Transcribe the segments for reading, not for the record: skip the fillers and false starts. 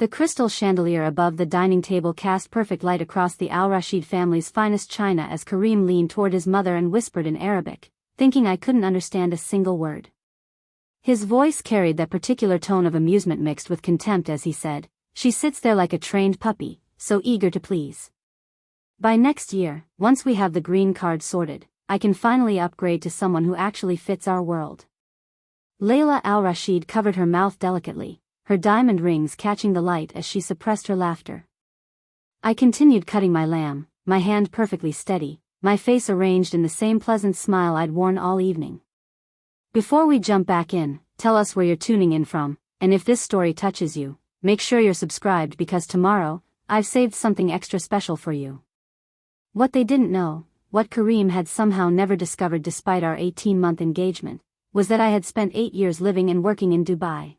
The crystal chandelier above the dining table cast perfect light across the Al-Rashid family's finest china as Kareem leaned toward his mother and whispered in Arabic, thinking I couldn't understand a single word. His voice carried that particular tone of amusement mixed with contempt as he said, "She sits there like a trained puppy, so eager to please. By next year, once we have the green card sorted, I can finally upgrade to someone who actually fits our world." Layla Al-Rashid covered her mouth delicately, her diamond rings catching the light as she suppressed her laughter. I continued cutting my lamb, my hand perfectly steady, my face arranged in the same pleasant smile I'd worn all evening. "Before we jump back in, tell us where you're tuning in from, and if this story touches you, make sure you're subscribed because tomorrow, I've saved something extra special for you." What they didn't know, what Kareem had somehow never discovered despite our 18-month engagement, was that I had spent 8 years living and working in Dubai.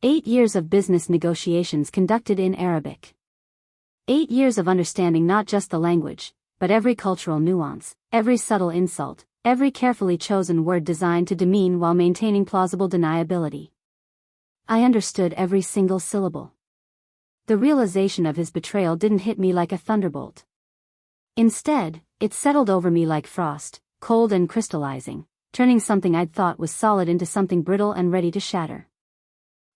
8 years of business negotiations conducted in Arabic. 8 years of understanding not just the language, but every cultural nuance, every subtle insult, every carefully chosen word designed to demean while maintaining plausible deniability. I understood every single syllable. The realization of his betrayal didn't hit me like a thunderbolt. Instead, it settled over me like frost, cold and crystallizing, turning something I'd thought was solid into something brittle and ready to shatter.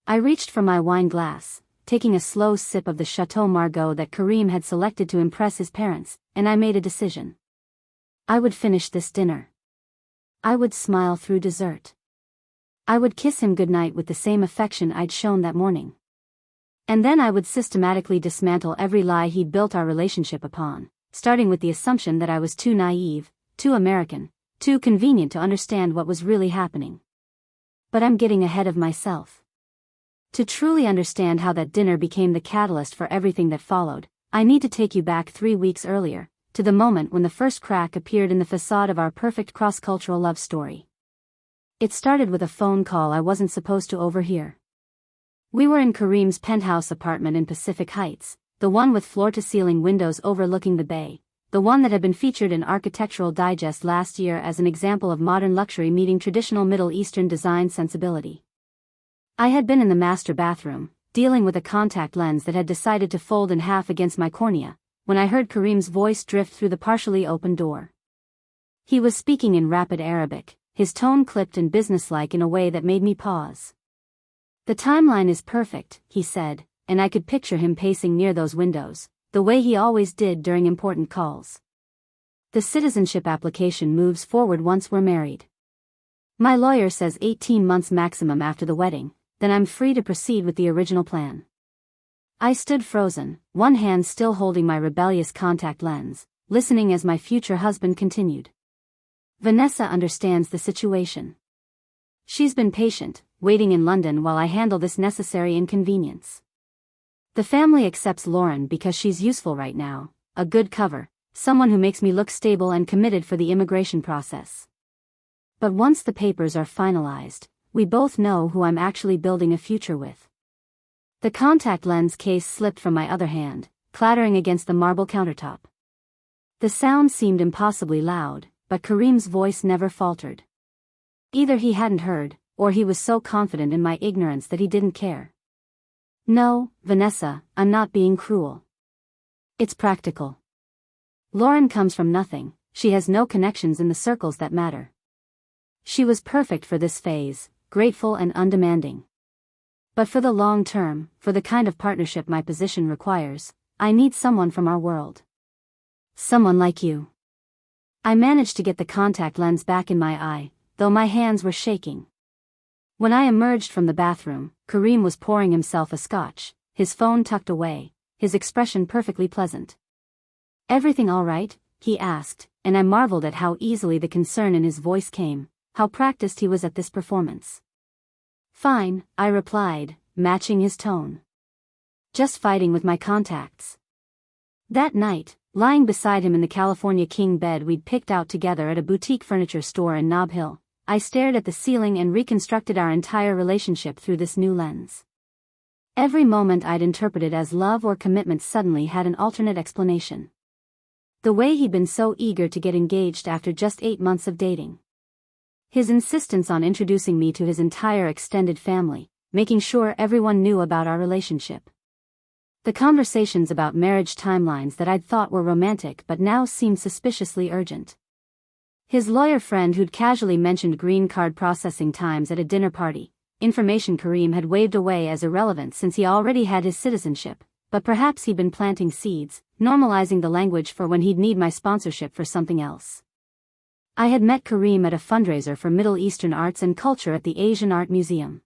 I reached for my wine glass, taking a slow sip of the Château Margaux that Kareem had selected to impress his parents, and I made a decision. I would finish this dinner. I would smile through dessert. I would kiss him goodnight with the same affection I'd shown that morning. And then I would systematically dismantle every lie he'd built our relationship upon, starting with the assumption that I was too naive, too American, too convenient to understand what was really happening. But I'm getting ahead of myself. To truly understand how that dinner became the catalyst for everything that followed, I need to take you back 3 weeks earlier, to the moment when the first crack appeared in the facade of our perfect cross-cultural love story. It started with a phone call I wasn't supposed to overhear. We were in Kareem's penthouse apartment in Pacific Heights, the one with floor-to-ceiling windows overlooking the bay, the one that had been featured in Architectural Digest last year as an example of modern luxury meeting traditional Middle Eastern design sensibility. I had been in the master bathroom, dealing with a contact lens that had decided to fold in half against my cornea, when I heard Kareem's voice drift through the partially open door. He was speaking in rapid Arabic, his tone clipped and businesslike in a way that made me pause. "The timeline is perfect," he said, and I could picture him pacing near those windows, the way he always did during important calls. "The citizenship application moves forward once we're married. My lawyer says 18 months maximum after the wedding, then I'm free to proceed with the original plan." I stood frozen, one hand still holding my rebellious contact lens, listening as my future husband continued. "Vanessa understands the situation. She's been patient, waiting in London while I handle this necessary inconvenience. The family accepts Lauren because she's useful right now, a good cover, someone who makes me look stable and committed for the immigration process. But once the papers are finalized, we both know who I'm actually building a future with." The contact lens case slipped from my other hand, clattering against the marble countertop. The sound seemed impossibly loud, but Kareem's voice never faltered. Either he hadn't heard, or he was so confident in my ignorance that he didn't care. "No, Vanessa, I'm not being cruel. It's practical. Lauren comes from nothing, she has no connections in the circles that matter. She was perfect for this phase, grateful and undemanding. But for the long term, for the kind of partnership my position requires, I need someone from our world. Someone like you." I managed to get the contact lens back in my eye, though my hands were shaking. When I emerged from the bathroom, Kareem was pouring himself a scotch, his phone tucked away, his expression perfectly pleasant. "Everything all right?" he asked, and I marveled at how easily the concern in his voice came, how practiced he was at this performance. "Fine," I replied, matching his tone. "Just fighting with my contacts." That night, lying beside him in the California king bed we'd picked out together at a boutique furniture store in Nob Hill, I stared at the ceiling and reconstructed our entire relationship through this new lens. Every moment I'd interpreted as love or commitment suddenly had an alternate explanation. The way he'd been so eager to get engaged after just 8 months of dating. His insistence on introducing me to his entire extended family, making sure everyone knew about our relationship. The conversations about marriage timelines that I'd thought were romantic but now seemed suspiciously urgent. His lawyer friend who'd casually mentioned green card processing times at a dinner party, information Kareem had waved away as irrelevant since he already had his citizenship, but perhaps he'd been planting seeds, normalizing the language for when he'd need my sponsorship for something else. I had met Kareem at a fundraiser for Middle Eastern arts and culture at the Asian Art Museum.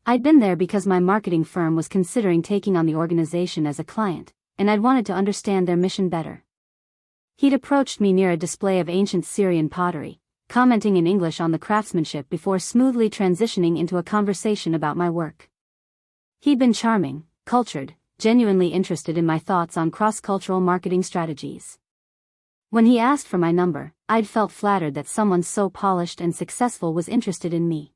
I'd been there because my marketing firm was considering taking on the organization as a client, and I'd wanted to understand their mission better. He'd approached me near a display of ancient Syrian pottery, commenting in English on the craftsmanship before smoothly transitioning into a conversation about my work. He'd been charming, cultured, genuinely interested in my thoughts on cross-cultural marketing strategies. When he asked for my number, I'd felt flattered that someone so polished and successful was interested in me.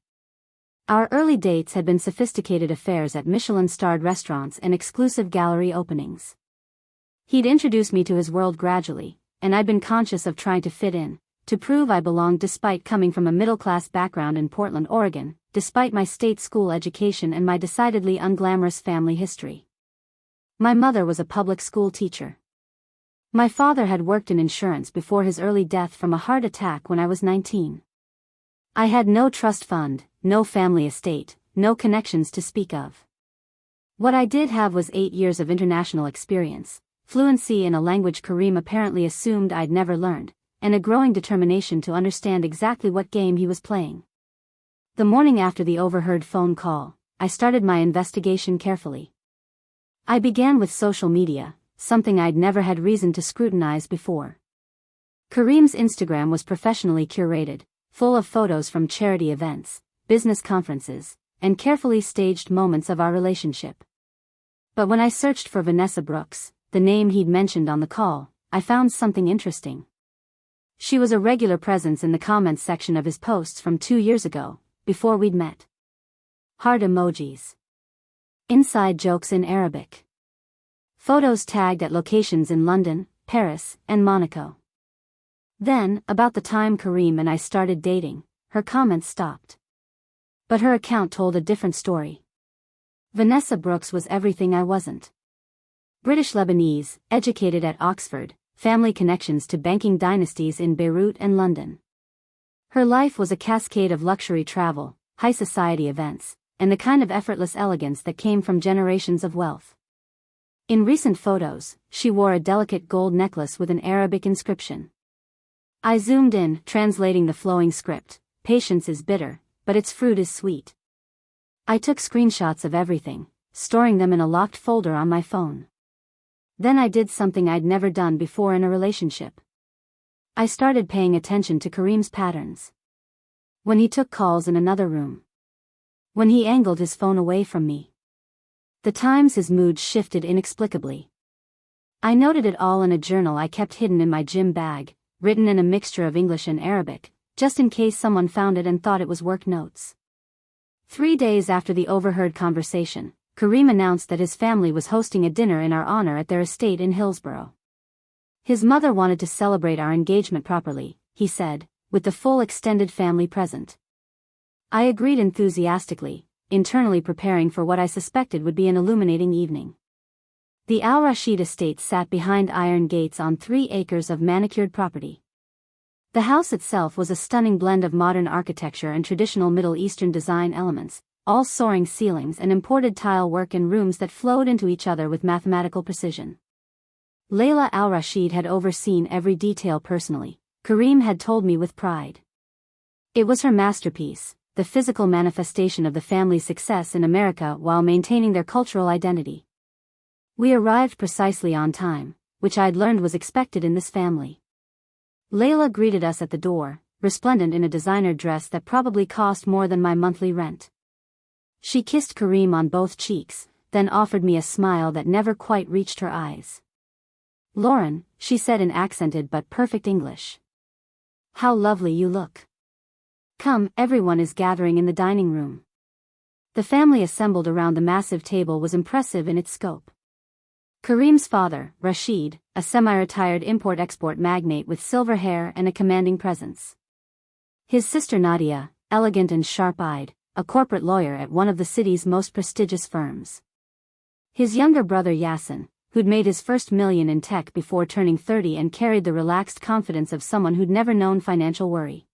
Our early dates had been sophisticated affairs at Michelin-starred restaurants and exclusive gallery openings. He'd introduced me to his world gradually, and I'd been conscious of trying to fit in, to prove I belonged despite coming from a middle-class background in Portland, Oregon, despite my state school education and my decidedly unglamorous family history. My mother was a public school teacher. My father had worked in insurance before his early death from a heart attack when I was 19. I had no trust fund, no family estate, no connections to speak of. What I did have was 8 years of international experience, fluency in a language Kareem apparently assumed I'd never learned, and a growing determination to understand exactly what game he was playing. The morning after the overheard phone call, I started my investigation carefully. I began with social media, something I'd never had reason to scrutinize before. Kareem's Instagram was professionally curated, full of photos from charity events, business conferences, and carefully staged moments of our relationship. But when I searched for Vanessa Brooks, the name he'd mentioned on the call, I found something interesting. She was a regular presence in the comments section of his posts from 2 years ago, before we'd met. Heart emojis. Inside jokes in Arabic. Photos tagged at locations in London, Paris, and Monaco. Then, about the time Kareem and I started dating, her comments stopped. But her account told a different story. Vanessa Brooks was everything I wasn't. British Lebanese, educated at Oxford, family connections to banking dynasties in Beirut and London. Her life was a cascade of luxury travel, high society events, and the kind of effortless elegance that came from generations of wealth. In recent photos, she wore a delicate gold necklace with an Arabic inscription. I zoomed in, translating the flowing script. Patience is bitter, but its fruit is sweet. I took screenshots of everything, storing them in a locked folder on my phone. Then I did something I'd never done before in a relationship. I started paying attention to Kareem's patterns. When he took calls in another room. When he angled his phone away from me. The times his mood shifted inexplicably. I noted it all in a journal I kept hidden in my gym bag, written in a mixture of English and Arabic, just in case someone found it and thought it was work notes. 3 days after the overheard conversation, Kareem announced that his family was hosting a dinner in our honor at their estate in Hillsborough. His mother wanted to celebrate our engagement properly, he said, with the full extended family present. I agreed enthusiastically, internally preparing for what I suspected would be an illuminating evening. The Al-Rashid estate sat behind iron gates on 3 acres of manicured property. The house itself was a stunning blend of modern architecture and traditional Middle Eastern design elements, all soaring ceilings and imported tile work in rooms that flowed into each other with mathematical precision. Layla Al-Rashid had overseen every detail personally, Kareem had told me with pride. It was her masterpiece, the physical manifestation of the family's success in America while maintaining their cultural identity. We arrived precisely on time, which I'd learned was expected in this family. Layla greeted us at the door, resplendent in a designer dress that probably cost more than my monthly rent. She kissed Kareem on both cheeks, then offered me a smile that never quite reached her eyes. "Lauren," she said in accented but perfect English. "How lovely you look. Come, everyone is gathering in the dining room." The family assembled around the massive table was impressive in its scope. Kareem's father, Rashid, a semi-retired import-export magnate with silver hair and a commanding presence. His sister Nadia, elegant and sharp-eyed, a corporate lawyer at one of the city's most prestigious firms. His younger brother Yasin, who'd made his first million in tech before turning 30 and carried the relaxed confidence of someone who'd never known financial worry.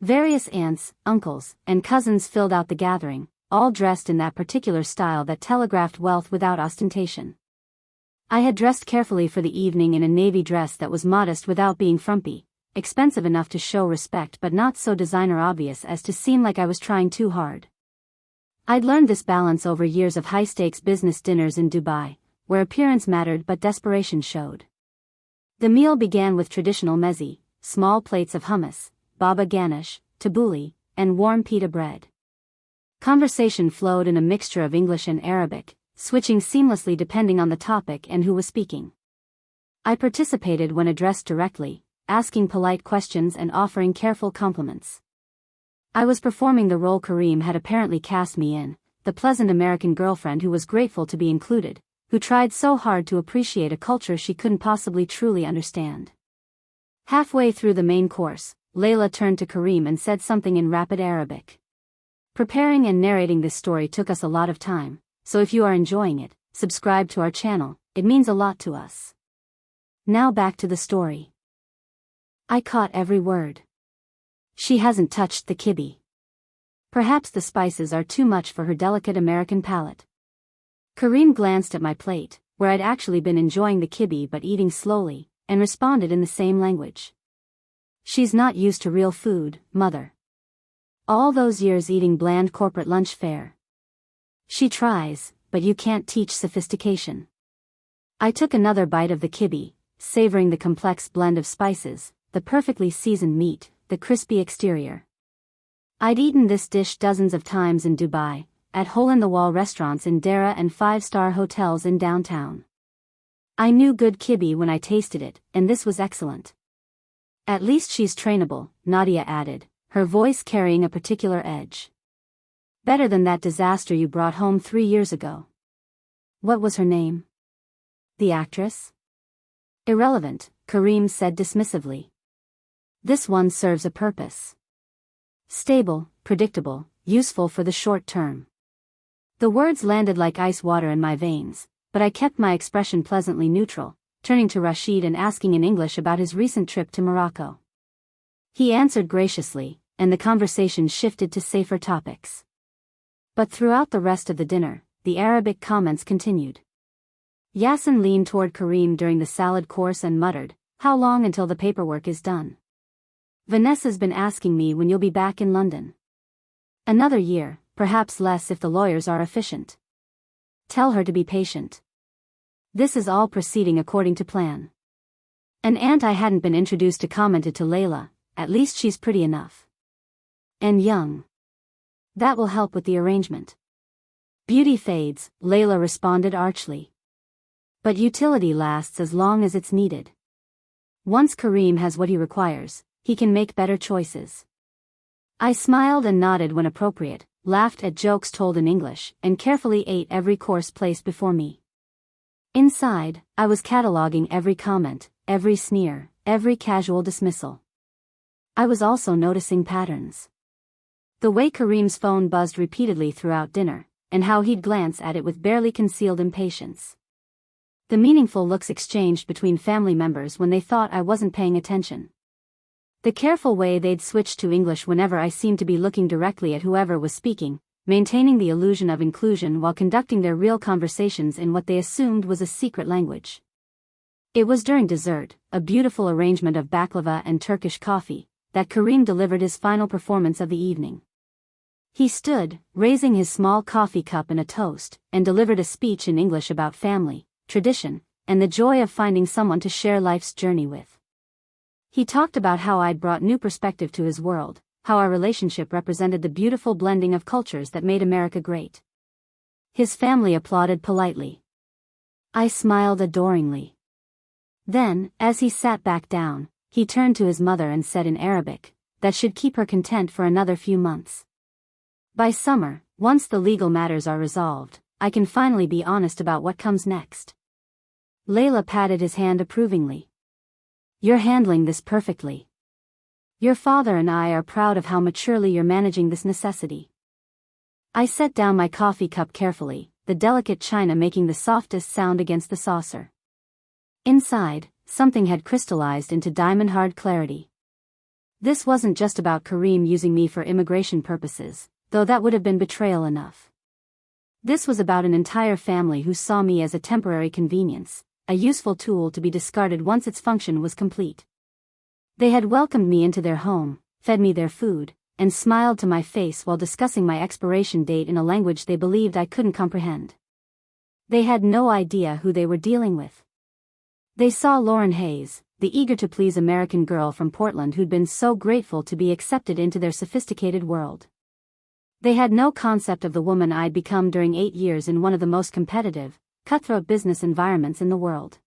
Various aunts, uncles, and cousins filled out the gathering, all dressed in that particular style that telegraphed wealth without ostentation. I had dressed carefully for the evening in a navy dress that was modest without being frumpy, expensive enough to show respect but not so designer obvious as to seem like I was trying too hard. I'd learned this balance over years of high-stakes business dinners in Dubai, where appearance mattered but desperation showed. The meal began with traditional meze, small plates of hummus, baba ganoush, tabbouleh, and warm pita bread. Conversation flowed in a mixture of English and Arabic, switching seamlessly depending on the topic and who was speaking. I participated when addressed directly, asking polite questions and offering careful compliments. I was performing the role Kareem had apparently cast me in, the pleasant American girlfriend who was grateful to be included, who tried so hard to appreciate a culture she couldn't possibly truly understand. Halfway through the main course, Layla turned to Kareem and said something in rapid Arabic. Preparing and narrating this story took us a lot of time, so if you are enjoying it, subscribe to our channel, it means a lot to us. Now back to the story. I caught every word. She hasn't touched the kibbe. Perhaps the spices are too much for her delicate American palate. Kareem glanced at my plate, where I'd actually been enjoying the kibbe but eating slowly, and responded in the same language. She's not used to real food, mother. All those years eating bland corporate lunch fare. She tries, but you can't teach sophistication. I took another bite of the kibbe, savoring the complex blend of spices, the perfectly seasoned meat, the crispy exterior. I'd eaten this dish dozens of times in Dubai, at hole-in-the-wall restaurants in Dera and five-star hotels in downtown. I knew good kibbe when I tasted it, and this was excellent. At least she's trainable, Nadia added, her voice carrying a particular edge. Better than that disaster you brought home 3 years ago. What was her name? The actress? Irrelevant, Kareem said dismissively. This one serves a purpose. Stable, predictable, useful for the short term. The words landed like ice water in my veins, but I kept my expression pleasantly neutral, turning to Rashid and asking in English about his recent trip to Morocco. He answered graciously, and the conversation shifted to safer topics. But throughout the rest of the dinner, the Arabic comments continued. Yasin leaned toward Kareem during the salad course and muttered, "How long until the paperwork is done? Vanessa's been asking me when you'll be back in London." "Another year, perhaps less if the lawyers are efficient. Tell her to be patient. This is all proceeding according to plan." An aunt I hadn't been introduced to commented to Layla, "At least she's pretty enough. And young. That will help with the arrangement." "Beauty fades," Layla responded archly. "But utility lasts as long as it's needed. Once Kareem has what he requires, he can make better choices." I smiled and nodded when appropriate, laughed at jokes told in English, and carefully ate every course placed before me. Inside, I was cataloging every comment, every sneer, every casual dismissal. I was also noticing patterns. The way Kareem's phone buzzed repeatedly throughout dinner, and how he'd glance at it with barely concealed impatience. The meaningful looks exchanged between family members when they thought I wasn't paying attention. The careful way they'd switch to English whenever I seemed to be looking directly at whoever was speaking, maintaining the illusion of inclusion while conducting their real conversations in what they assumed was a secret language. It was during dessert, a beautiful arrangement of baklava and Turkish coffee, that Kareem delivered his final performance of the evening. He stood, raising his small coffee cup and a toast, and delivered a speech in English about family, tradition, and the joy of finding someone to share life's journey with. He talked about how I'd brought new perspective to his world, how our relationship represented the beautiful blending of cultures that made America great. His family applauded politely. I smiled adoringly. Then, as he sat back down, he turned to his mother and said in Arabic, that should keep her content for another few months. By summer, once the legal matters are resolved, I can finally be honest about what comes next. Layla patted his hand approvingly. You're handling this perfectly. Your father and I are proud of how maturely you're managing this necessity. I set down my coffee cup carefully, the delicate china making the softest sound against the saucer. Inside, something had crystallized into diamond-hard clarity. This wasn't just about Kareem using me for immigration purposes, though that would have been betrayal enough. This was about an entire family who saw me as a temporary convenience, a useful tool to be discarded once its function was complete. They had welcomed me into their home, fed me their food, and smiled to my face while discussing my expiration date in a language they believed I couldn't comprehend. They had no idea who they were dealing with. They saw Lauren Hayes, the eager-to-please American girl from Portland who'd been so grateful to be accepted into their sophisticated world. They had no concept of the woman I'd become during 8 years in one of the most competitive, cutthroat business environments in the world.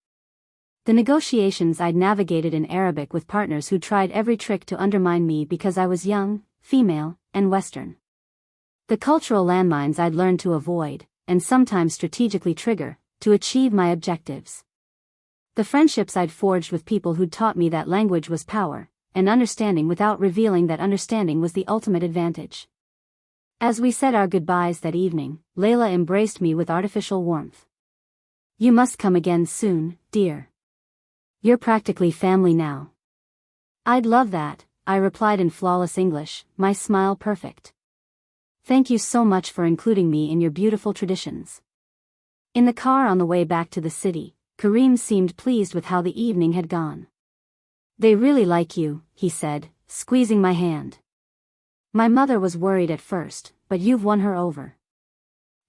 The negotiations I'd navigated in Arabic with partners who tried every trick to undermine me because I was young, female, and Western. The cultural landmines I'd learned to avoid, and sometimes strategically trigger, to achieve my objectives. The friendships I'd forged with people who'd taught me that language was power, and understanding without revealing that understanding was the ultimate advantage. As we said our goodbyes that evening, Layla embraced me with artificial warmth. "You must come again soon, dear. You're practically family now." "I'd love that," I replied in flawless English, my smile perfect. "Thank you so much for including me in your beautiful traditions." In the car on the way back to the city, Kareem seemed pleased with how the evening had gone. "They really like you," he said, squeezing my hand. "My mother was worried at first, but you've won her over."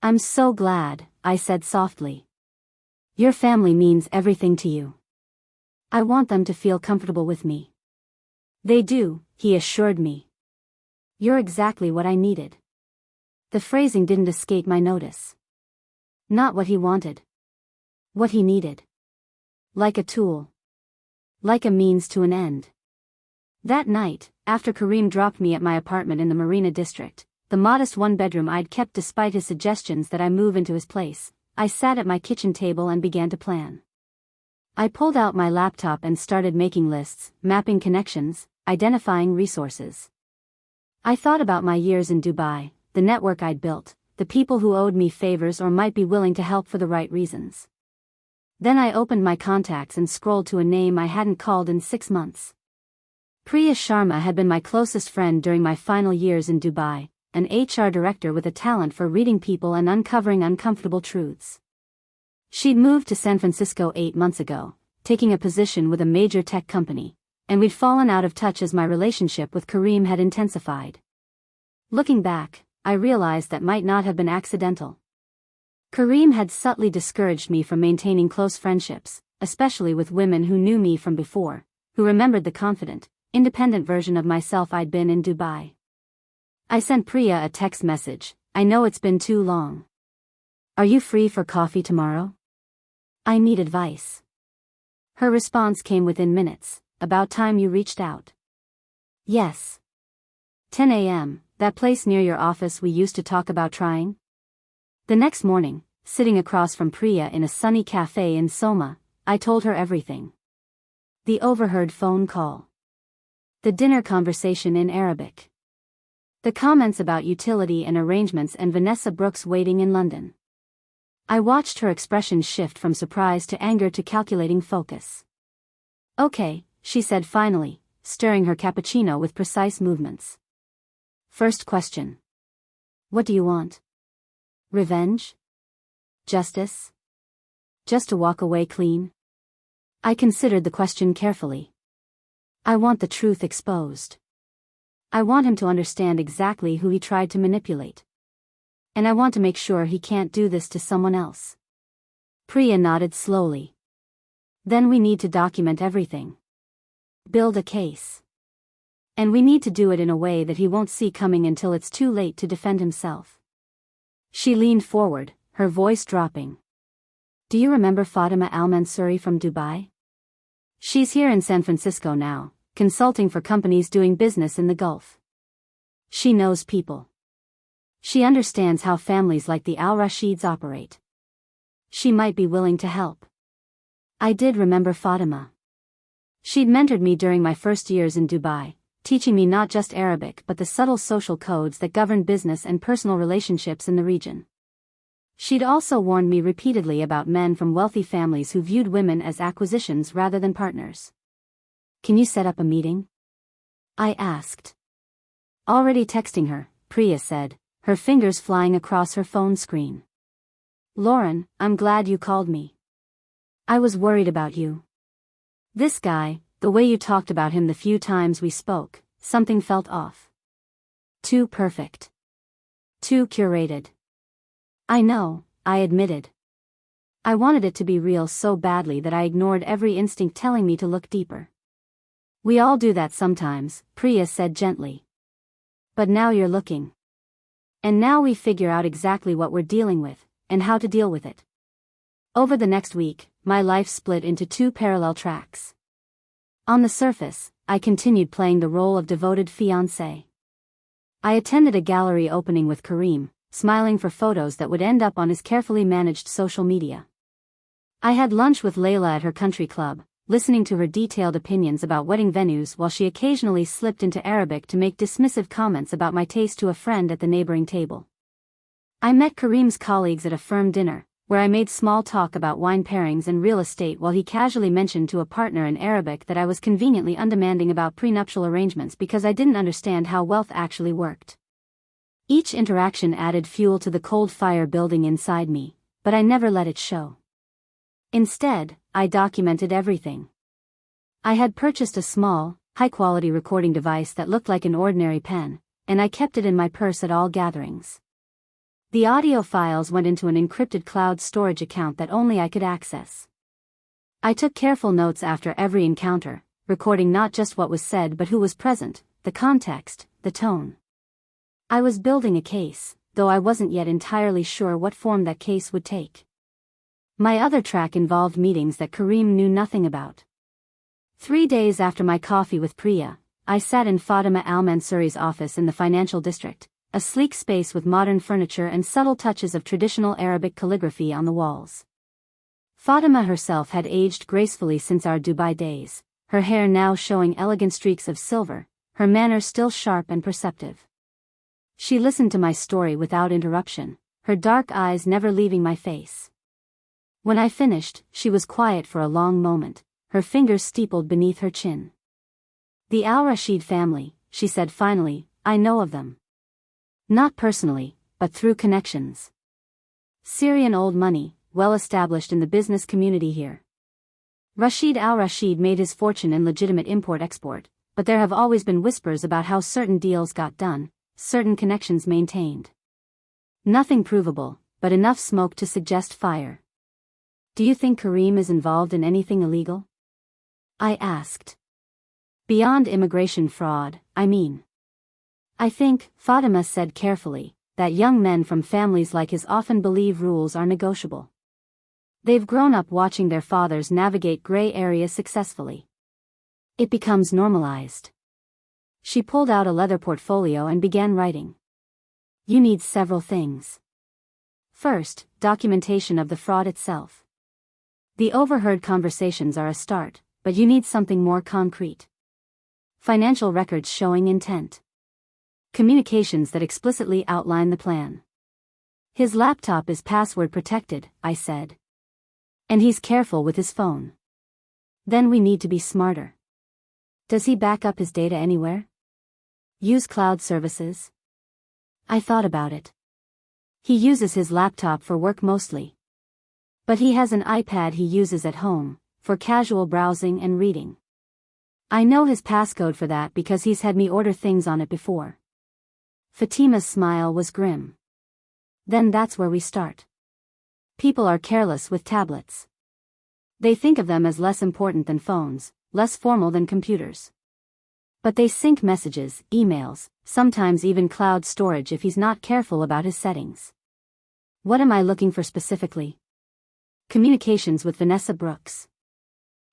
"I'm so glad," I said softly. "Your family means everything to you. I want them to feel comfortable with me." "They do," he assured me. "You're exactly what I needed." The phrasing didn't escape my notice. Not what he wanted. What he needed. Like a tool. Like a means to an end. That night, after Kareem dropped me at my apartment in the Marina district, the modest one-bedroom I'd kept despite his suggestions that I move into his place, I sat at my kitchen table and began to plan. I pulled out my laptop and started making lists, mapping connections, identifying resources. I thought about my years in Dubai, the network I'd built, the people who owed me favors or might be willing to help for the right reasons. Then I opened my contacts and scrolled to a name I hadn't called in 6 months. Priya Sharma had been my closest friend during my final years in Dubai, an HR director with a talent for reading people and uncovering uncomfortable truths. She'd moved to San Francisco 8 months ago, taking a position with a major tech company, and we'd fallen out of touch as my relationship with Kareem had intensified. Looking back, I realized that might not have been accidental. Kareem had subtly discouraged me from maintaining close friendships, especially with women who knew me from before, who remembered the confident, independent version of myself I'd been in Dubai. I sent Priya a text message. "I know it's been too long. Are you free for coffee tomorrow? I need advice." Her response came within minutes. "About time you reached out." "Yes. 10 a.m., that place near your office we used to talk about trying?" The next morning, sitting across from Priya in a sunny cafe in Soma, I told her everything. The overheard phone call. The dinner conversation in Arabic. The comments about utility and arrangements and Vanessa Brooks waiting in London. I watched her expression shift from surprise to anger to calculating focus. "Okay," she said finally, stirring her cappuccino with precise movements. "First question. What do you want? Revenge? Justice? Just to walk away clean?" I considered the question carefully. "I want the truth exposed. I want him to understand exactly who he tried to manipulate. And I want to make sure he can't do this to someone else." Priya nodded slowly. "Then we need to document everything. Build a case. And we need to do it in a way that he won't see coming until it's too late to defend himself." She leaned forward, her voice dropping. "Do you remember Fatima Al-Mansouri from Dubai? She's here in San Francisco now, consulting for companies doing business in the Gulf. She knows people. She understands how families like the Al-Rashids operate. She might be willing to help." I did remember Fatima. She'd mentored me during my first years in Dubai, teaching me not just Arabic but the subtle social codes that govern business and personal relationships in the region. She'd also warned me repeatedly about men from wealthy families who viewed women as acquisitions rather than partners. "Can you set up a meeting?" I asked. "Already texting her," Priya said, her fingers flying across her phone screen. "Lauren, I'm glad you called me. I was worried about you. This guy, the way you talked about him the few times we spoke, something felt off. Too perfect. Too curated." "I know," I admitted. I wanted it to be real so badly that I ignored every instinct telling me to look deeper. "We all do that sometimes," Priya said gently. "But now you're looking. And now we figure out exactly what we're dealing with, and how to deal with it." Over the next week, my life split into two parallel tracks. On the surface, I continued playing the role of devoted fiancé. I attended a gallery opening with Kareem, smiling for photos that would end up on his carefully managed social media. I had lunch with Layla at her country club, listening to her detailed opinions about wedding venues while she occasionally slipped into Arabic to make dismissive comments about my taste to a friend at the neighboring table. I met Kareem's colleagues at a firm dinner, where I made small talk about wine pairings and real estate while he casually mentioned to a partner in Arabic that I was conveniently undemanding about prenuptial arrangements because I didn't understand how wealth actually worked. Each interaction added fuel to the cold fire building inside me, but I never let it show. Instead, I documented everything. I had purchased a small, high-quality recording device that looked like an ordinary pen, and I kept it in my purse at all gatherings. The audio files went into an encrypted cloud storage account that only I could access. I took careful notes after every encounter, recording not just what was said but who was present, the context, the tone. I was building a case, though I wasn't yet entirely sure what form that case would take. My other track involved meetings that Kareem knew nothing about. 3 days after my coffee with Priya, I sat in Fatima Al-Mansouri's office in the financial district, a sleek space with modern furniture and subtle touches of traditional Arabic calligraphy on the walls. Fatima herself had aged gracefully since our Dubai days, her hair now showing elegant streaks of silver, her manner still sharp and perceptive. She listened to my story without interruption, her dark eyes never leaving my face. When I finished, she was quiet for a long moment, her fingers steepled beneath her chin. "The Al-Rashid family," she said finally, "I know of them. Not personally, but through connections. Syrian old money, well established in the business community here. Rashid Al-Rashid made his fortune in legitimate import-export, but there have always been whispers about how certain deals got done, certain connections maintained. Nothing provable, but enough smoke to suggest fire." "Do you think Kareem is involved in anything illegal?" I asked. "Beyond immigration fraud, I mean." "I think," Fatima said carefully, "that young men from families like his often believe rules are negotiable. They've grown up watching their fathers navigate gray areas successfully. It becomes normalized." She pulled out a leather portfolio and began writing. "You need several things. First, documentation of the fraud itself. The overheard conversations are a start, but you need something more concrete. Financial records showing intent. Communications that explicitly outline the plan." "His laptop is password protected," I said. "And he's careful with his phone." "Then we need to be smarter. Does he back up his data anywhere? Use cloud services?" I thought about it. He uses his laptop for work mostly. But he has an iPad he uses at home, for casual browsing and reading. I know his passcode for that because he's had me order things on it before. Fatima's smile was grim. "Then that's where we start. People are careless with tablets. They think of them as less important than phones, less formal than computers. But they sync messages, emails, sometimes even cloud storage if he's not careful about his settings." "What am I looking for specifically?" "Communications with Vanessa Brooks.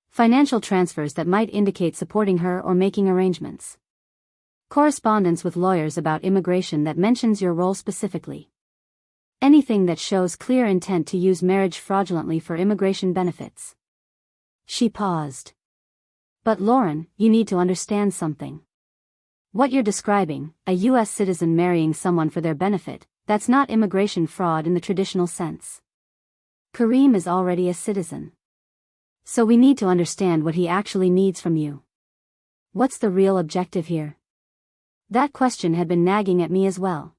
Financial transfers that might indicate supporting her or making arrangements. Correspondence with lawyers about immigration that mentions your role specifically. Anything that shows clear intent to use marriage fraudulently for immigration benefits." She paused. "But Lauren, you need to understand something. What you're describing, a U.S. citizen marrying someone for their benefit, that's not immigration fraud in the traditional sense. Kareem is already a citizen. So we need to understand what he actually needs from you. What's the real objective here? That question had been nagging at me as well.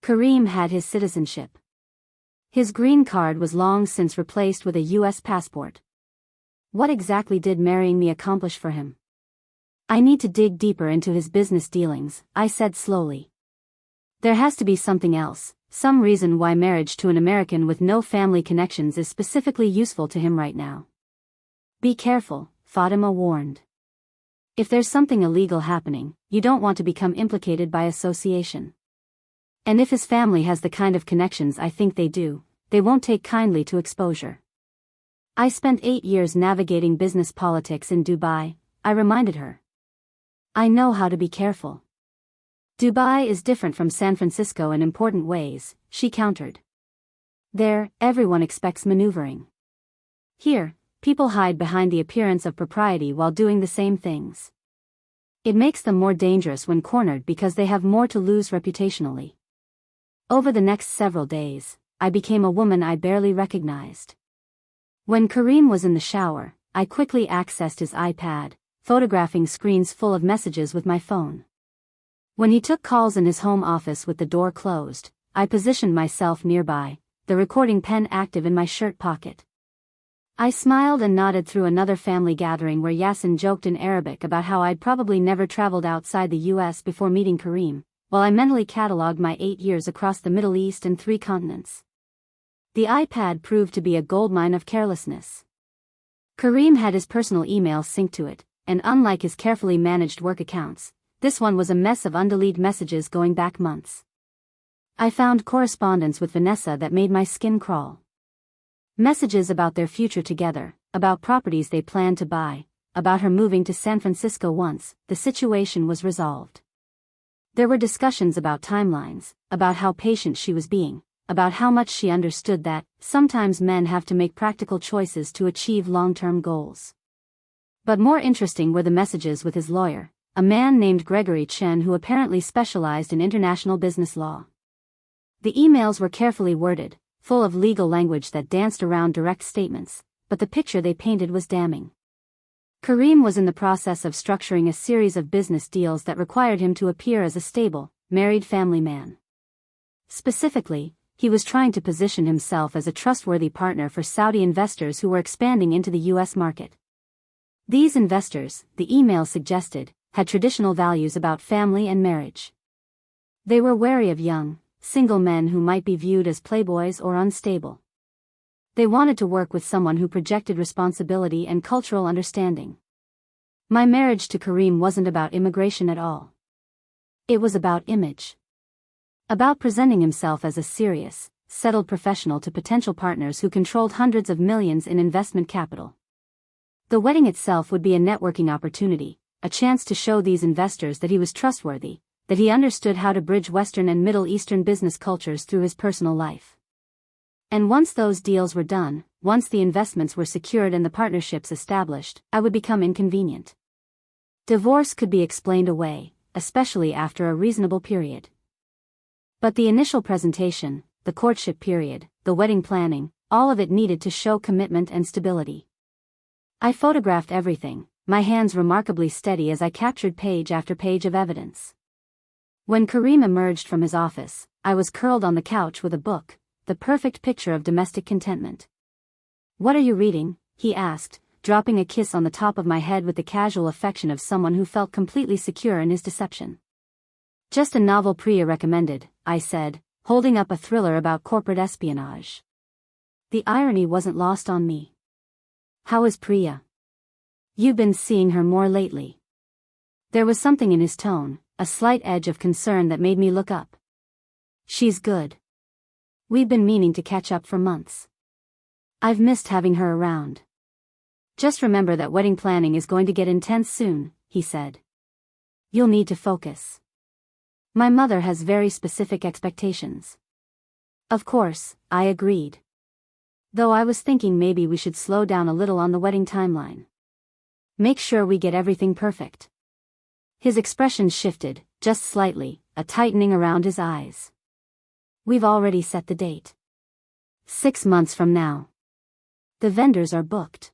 Kareem had his citizenship. His green card was long since replaced with a U.S. passport. What exactly did marrying me accomplish for him? I need to dig deeper into his business dealings, I said slowly. There has to be something else, some reason why marriage to an American with no family connections is specifically useful to him right now. Be careful, Fatima warned. If there's something illegal happening, you don't want to become implicated by association. And if his family has the kind of connections I think they do, they won't take kindly to exposure. I spent 8 years navigating business politics in Dubai, I reminded her. I know how to be careful. Dubai is different from San Francisco in important ways, she countered. There, everyone expects maneuvering. Here, people hide behind the appearance of propriety while doing the same things. It makes them more dangerous when cornered because they have more to lose reputationally. Over the next several days, I became a woman I barely recognized. When Kareem was in the shower, I quickly accessed his iPad, photographing screens full of messages with my phone. When he took calls in his home office with the door closed, I positioned myself nearby, the recording pen active in my shirt pocket. I smiled and nodded through another family gathering where Yasin joked in Arabic about how I'd probably never traveled outside the US before meeting Kareem, while I mentally catalogued my 8 years across the Middle East and 3 continents. The iPad proved to be a goldmine of carelessness. Kareem had his personal email synced to it, and unlike his carefully managed work accounts, this one was a mess of undeleted messages going back months. I found correspondence with Vanessa that made my skin crawl. Messages about their future together, about properties they planned to buy, about her moving to San Francisco once the situation was resolved. There were discussions about timelines, about how patient she was being, about how much she understood that sometimes men have to make practical choices to achieve long-term goals. But more interesting were the messages with his lawyer, a man named Gregory Chen who apparently specialized in international business law. The emails were carefully worded, full of legal language that danced around direct statements, but the picture they painted was damning. Kareem was in the process of structuring a series of business deals that required him to appear as a stable, married family man. Specifically, he was trying to position himself as a trustworthy partner for Saudi investors who were expanding into the U.S. market. These investors, the email suggested, had traditional values about family and marriage. They were wary of young, single men who might be viewed as playboys or unstable. They wanted to work with someone who projected responsibility and cultural understanding. My marriage to Kareem wasn't about immigration at all. It was about image. About presenting himself as a serious, settled professional to potential partners who controlled hundreds of millions in investment capital. The wedding itself would be a networking opportunity, a chance to show these investors that he was trustworthy, that he understood how to bridge Western and Middle Eastern business cultures through his personal life. And once those deals were done, once the investments were secured and the partnerships established, I would become inconvenient. Divorce could be explained away, especially after a reasonable period. But the initial presentation, the courtship period, the wedding planning, all of it needed to show commitment and stability. I photographed everything, my hands remarkably steady as I captured page after page of evidence. When Kareem emerged from his office, I was curled on the couch with a book, the perfect picture of domestic contentment. "What are you reading?" he asked, dropping a kiss on the top of my head with the casual affection of someone who felt completely secure in his deception. "Just a novel Priya recommended," I said, holding up a thriller about corporate espionage. The irony wasn't lost on me. "How is Priya? You've been seeing her more lately." There was something in his tone, a slight edge of concern that made me look up. "She's good. We've been meaning to catch up for months. I've missed having her around." "Just remember that wedding planning is going to get intense soon," he said. "You'll need to focus. My mother has very specific expectations." Of course, I agreed. Though I was thinking maybe we should slow down a little on the wedding timeline. Make sure we get everything perfect. His expression shifted, just slightly, a tightening around his eyes. We've already set the date. 6 months from now. The vendors are booked.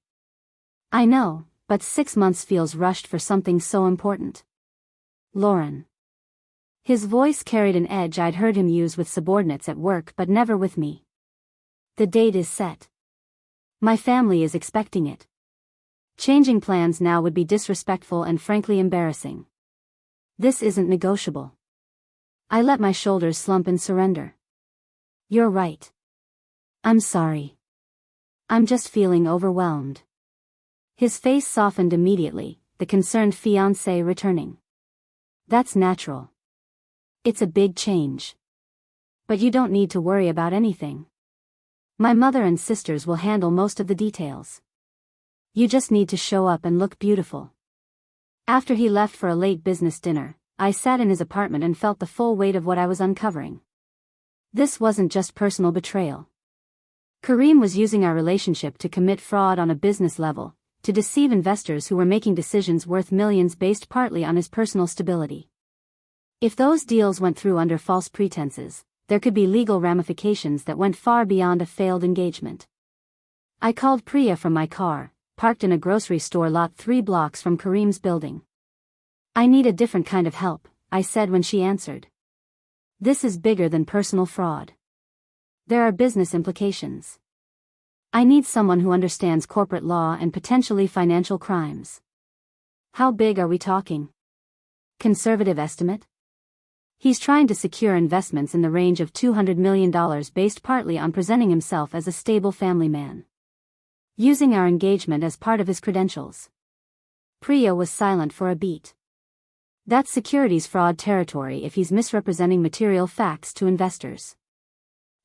I know, but 6 months feels rushed for something so important. Lauren. His voice carried an edge I'd heard him use with subordinates at work but never with me. The date is set. My family is expecting it. Changing plans now would be disrespectful and frankly embarrassing. This isn't negotiable. I let my shoulders slump in surrender. You're right. I'm sorry. I'm just feeling overwhelmed. His face softened immediately, the concerned fiancé returning. That's natural. It's a big change. But you don't need to worry about anything. My mother and sisters will handle most of the details. You just need to show up and look beautiful. After he left for a late business dinner, I sat in his apartment and felt the full weight of what I was uncovering. This wasn't just personal betrayal. Kareem was using our relationship to commit fraud on a business level, to deceive investors who were making decisions worth millions based partly on his personal stability. If those deals went through under false pretenses, there could be legal ramifications that went far beyond a failed engagement. I called Priya from my car, parked in a grocery store lot 3 blocks from Kareem's building. I need a different kind of help, I said when she answered. This is bigger than personal fraud. There are business implications. I need someone who understands corporate law and potentially financial crimes. How big are we talking? Conservative estimate? He's trying to secure investments in the range of $200 million based partly on presenting himself as a stable family man. Using our engagement as part of his credentials. Priya was silent for a beat. That's securities fraud territory if he's misrepresenting material facts to investors.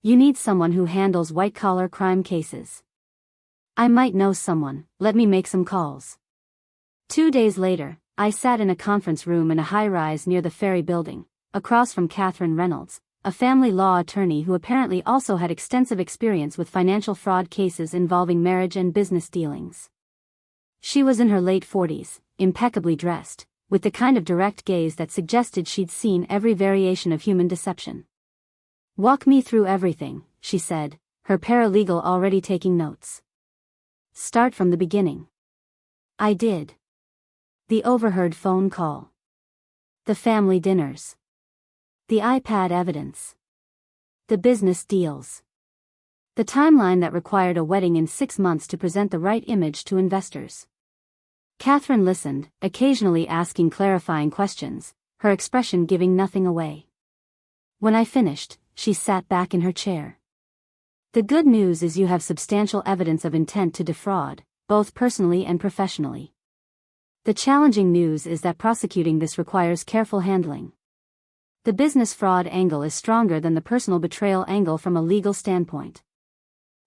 You need someone who handles white-collar crime cases. I might know someone, let me make some calls. 2 days later, I sat in a conference room in a high-rise near the Ferry Building, across from Catherine Reynolds, a family law attorney who apparently also had extensive experience with financial fraud cases involving marriage and business dealings. She was in her late 40s, impeccably dressed, with the kind of direct gaze that suggested she'd seen every variation of human deception. Walk me through everything, she said, her paralegal already taking notes. Start from the beginning. I did. The overheard phone call. The family dinners. The iPad evidence. The business deals. The timeline that required a wedding in 6 months to present the right image to investors. Catherine listened, occasionally asking clarifying questions, her expression giving nothing away. When I finished, she sat back in her chair. The good news is you have substantial evidence of intent to defraud, both personally and professionally. The challenging news is that prosecuting this requires careful handling. The business fraud angle is stronger than the personal betrayal angle from a legal standpoint.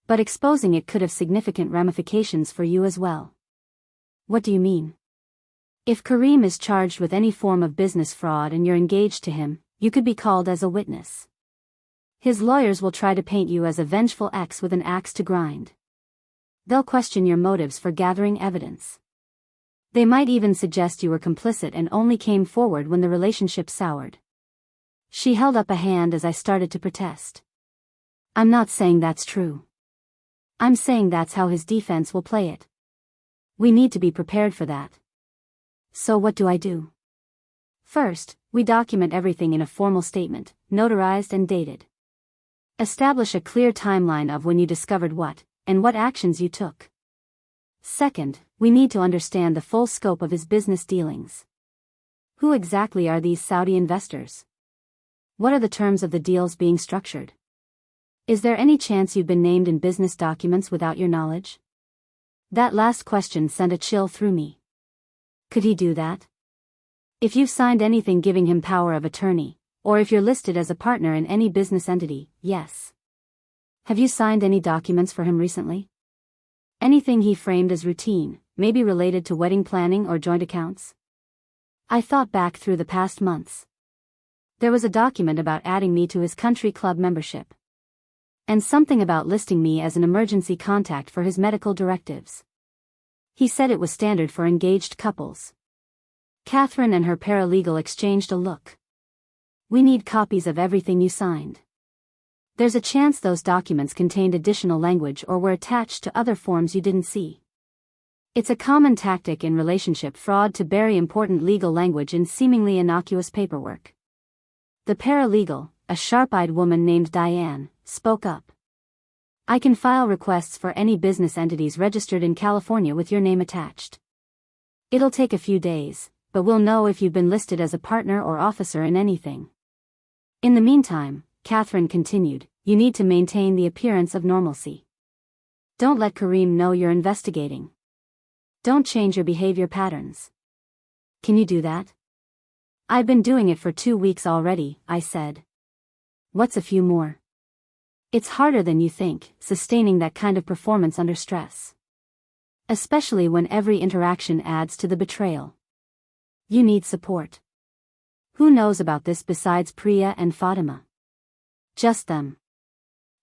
But exposing it could have significant ramifications for you as well. What do you mean? If Kareem is charged with any form of business fraud and you're engaged to him, you could be called as a witness. His lawyers will try to paint you as a vengeful ex with an axe to grind. They'll question your motives for gathering evidence. They might even suggest you were complicit and only came forward when the relationship soured. She held up a hand as I started to protest. I'm not saying that's true. I'm saying that's how his defense will play it. We need to be prepared for that. So what do I do? First, we document everything in a formal statement, notarized and dated. Establish a clear timeline of when you discovered what, and what actions you took. Second, we need to understand the full scope of his business dealings. Who exactly are these Saudi investors? What are the terms of the deals being structured? Is there any chance you've been named in business documents without your knowledge? That last question sent a chill through me. Could he do that? If you've signed anything giving him power of attorney, or if you're listed as a partner in any business entity, yes. Have you signed any documents for him recently? Anything he framed as routine, maybe related to wedding planning or joint accounts? I thought back through the past months. There was a document about adding me to his country club membership. And something about listing me as an emergency contact for his medical directives. He said it was standard for engaged couples. Catherine and her paralegal exchanged a look. We need copies of everything you signed. There's a chance those documents contained additional language or were attached to other forms you didn't see. It's a common tactic in relationship fraud to bury important legal language in seemingly innocuous paperwork. The paralegal, a sharp-eyed woman named Diane, spoke up. I can file requests for any business entities registered in California with your name attached. It'll take a few days, but we'll know if you've been listed as a partner or officer in anything. In the meantime, Catherine continued, you need to maintain the appearance of normalcy. Don't let Kareem know you're investigating. Don't change your behavior patterns. Can you do that? I've been doing it for 2 weeks already, I said. What's a few more? It's harder than you think, sustaining that kind of performance under stress. Especially when every interaction adds to the betrayal. You need support. Who knows about this besides Priya and Fatima? Just them.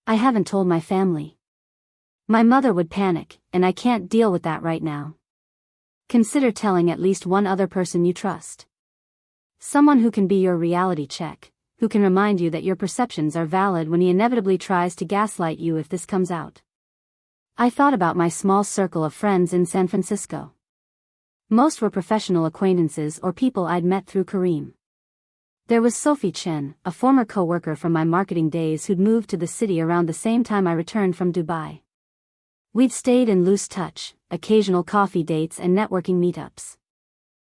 I haven't told my family. My mother would panic, and I can't deal with that right now. Consider telling at least one other person you trust. Someone who can be your reality check, who can remind you that your perceptions are valid when he inevitably tries to gaslight you if this comes out. I thought about my small circle of friends in San Francisco. Most were professional acquaintances or people I'd met through Kareem. There was Sophie Chen, a former co-worker from my marketing days who'd moved to the city around the same time I returned from Dubai. We'd stayed in loose touch, occasional coffee dates and networking meetups.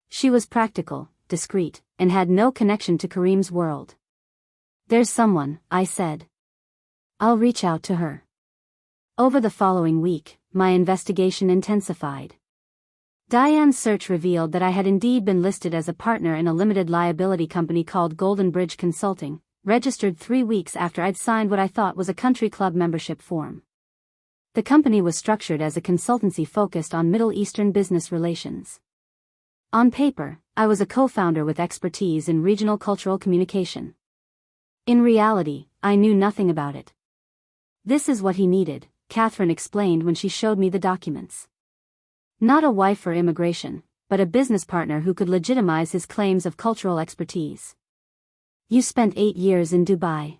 She was practical, discreet, and had no connection to Kareem's world. There's someone, I said. I'll reach out to her. Over the following week, my investigation intensified. Diane's search revealed that I had indeed been listed as a partner in a limited liability company called Golden Bridge Consulting, registered 3 weeks after I'd signed what I thought was a country club membership form. The company was structured as a consultancy focused on Middle Eastern business relations. On paper, I was a co-founder with expertise in regional cultural communication. In reality, I knew nothing about it. This is what he needed, Catherine explained when she showed me the documents. Not a wife for immigration, but a business partner who could legitimize his claims of cultural expertise. You spent 8 years in Dubai.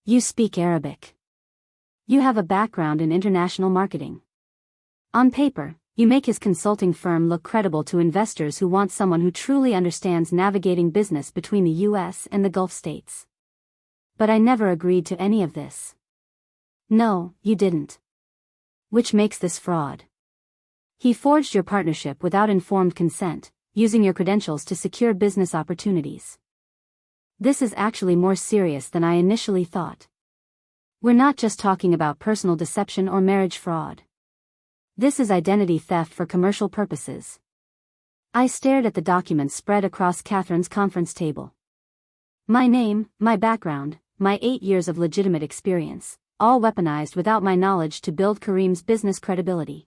You speak Arabic. You have a background in international marketing. On paper, you make his consulting firm look credible to investors who want someone who truly understands navigating business between the US and the Gulf states. But I never agreed to any of this. No, you didn't. Which makes this fraud. He forged your partnership without informed consent, using your credentials to secure business opportunities. This is actually more serious than I initially thought. We're not just talking about personal deception or marriage fraud. This is identity theft for commercial purposes. I stared at the documents spread across Catherine's conference table. My name, my background, my 8 years of legitimate experience, all weaponized without my knowledge to build Kareem's business credibility.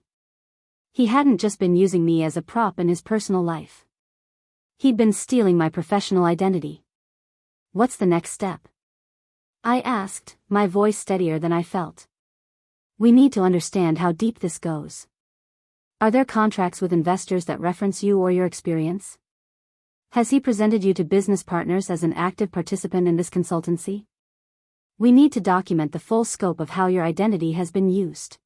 He hadn't just been using me as a prop in his personal life. He'd been stealing my professional identity. What's the next step? I asked, my voice steadier than I felt. We need to understand how deep this goes. Are there contracts with investors that reference you or your experience? Has he presented you to business partners as an active participant in this consultancy? We need to document the full scope of how your identity has been used.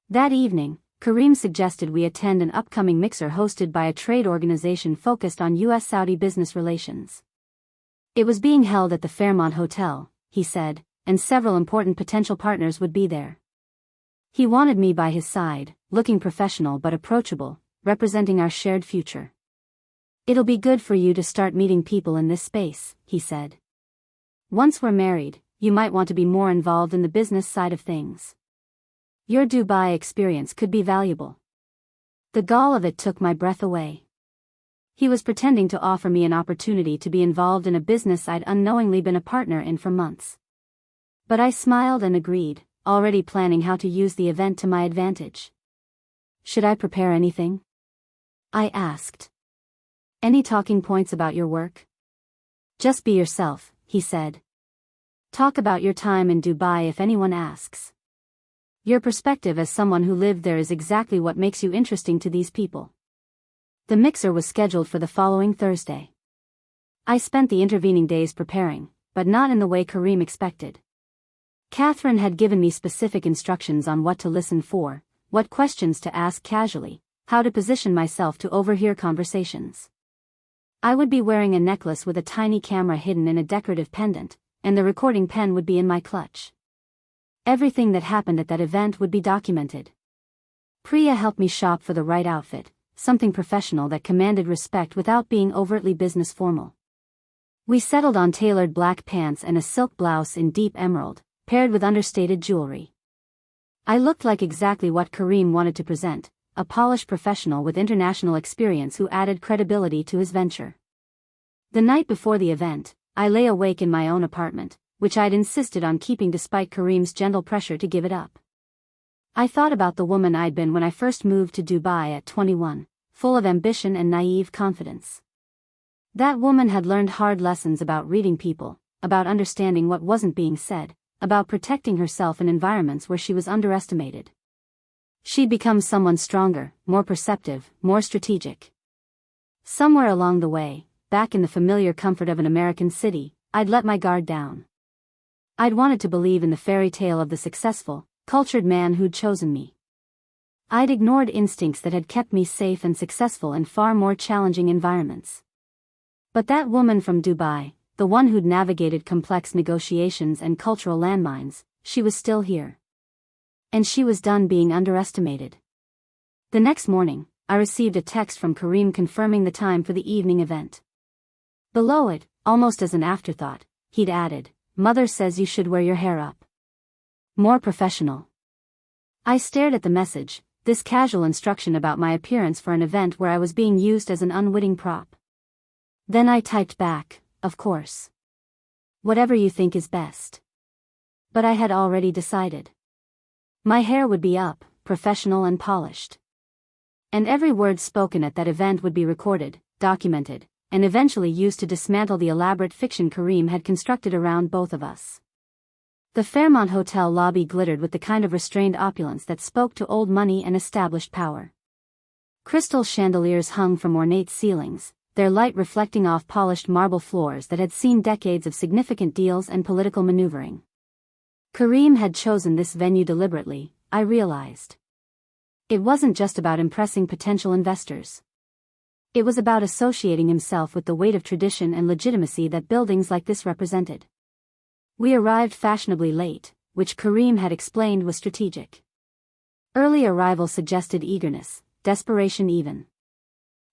That evening, Kareem suggested we attend an upcoming mixer hosted by a trade organization focused on U.S.-Saudi business relations. It was being held at the Fairmont Hotel, he said, and several important potential partners would be there. He wanted me by his side, looking professional but approachable, representing our shared future. It'll be good for you to start meeting people in this space, he said. Once we're married, you might want to be more involved in the business side of things. Your Dubai experience could be valuable. The gall of it took my breath away. He was pretending to offer me an opportunity to be involved in a business I'd unknowingly been a partner in for months. But I smiled and agreed, already planning how to use the event to my advantage. Should I prepare anything? I asked. Any talking points about your work? Just be yourself, he said. Talk about your time in Dubai if anyone asks. Your perspective as someone who lived there is exactly what makes you interesting to these people. The mixer was scheduled for the following Thursday. I spent the intervening days preparing, but not in the way Kareem expected. Catherine had given me specific instructions on what to listen for, what questions to ask casually, how to position myself to overhear conversations. I would be wearing a necklace with a tiny camera hidden in a decorative pendant, and the recording pen would be in my clutch. Everything that happened at that event would be documented. Priya helped me shop for the right outfit, something professional that commanded respect without being overtly business formal. We settled on tailored black pants and a silk blouse in deep emerald, paired with understated jewelry. I looked like exactly what Kareem wanted to present, a polished professional with international experience who added credibility to his venture. The night before the event, I lay awake in my own apartment, which I'd insisted on keeping despite Kareem's gentle pressure to give it up. I thought about the woman I'd been when I first moved to Dubai at 21, full of ambition and naive confidence. That woman had learned hard lessons about reading people, about understanding what wasn't being said, about protecting herself in environments where she was underestimated. She'd become someone stronger, more perceptive, more strategic. Somewhere along the way, back in the familiar comfort of an American city, I'd let my guard down. I'd wanted to believe in the fairy tale of the successful, cultured man who'd chosen me. I'd ignored instincts that had kept me safe and successful in far more challenging environments. But that woman from Dubai, the one who'd navigated complex negotiations and cultural landmines, she was still here. And she was done being underestimated. The next morning, I received a text from Kareem confirming the time for the evening event. Below it, almost as an afterthought, he'd added, "Mother says you should wear your hair up. More professional." I stared at the message, this casual instruction about my appearance for an event where I was being used as an unwitting prop. Then I typed back, "Of course. Whatever you think is best." But I had already decided. My hair would be up, professional and polished. And every word spoken at that event would be recorded, documented, and eventually used to dismantle the elaborate fiction Kareem had constructed around both of us. The Fairmont Hotel lobby glittered with the kind of restrained opulence that spoke to old money and established power. Crystal chandeliers hung from ornate ceilings, their light reflecting off polished marble floors that had seen decades of significant deals and political maneuvering. Kareem had chosen this venue deliberately, I realized. It wasn't just about impressing potential investors. It was about associating himself with the weight of tradition and legitimacy that buildings like this represented. We arrived fashionably late, which Kareem had explained was strategic. Early arrival suggested eagerness, desperation even.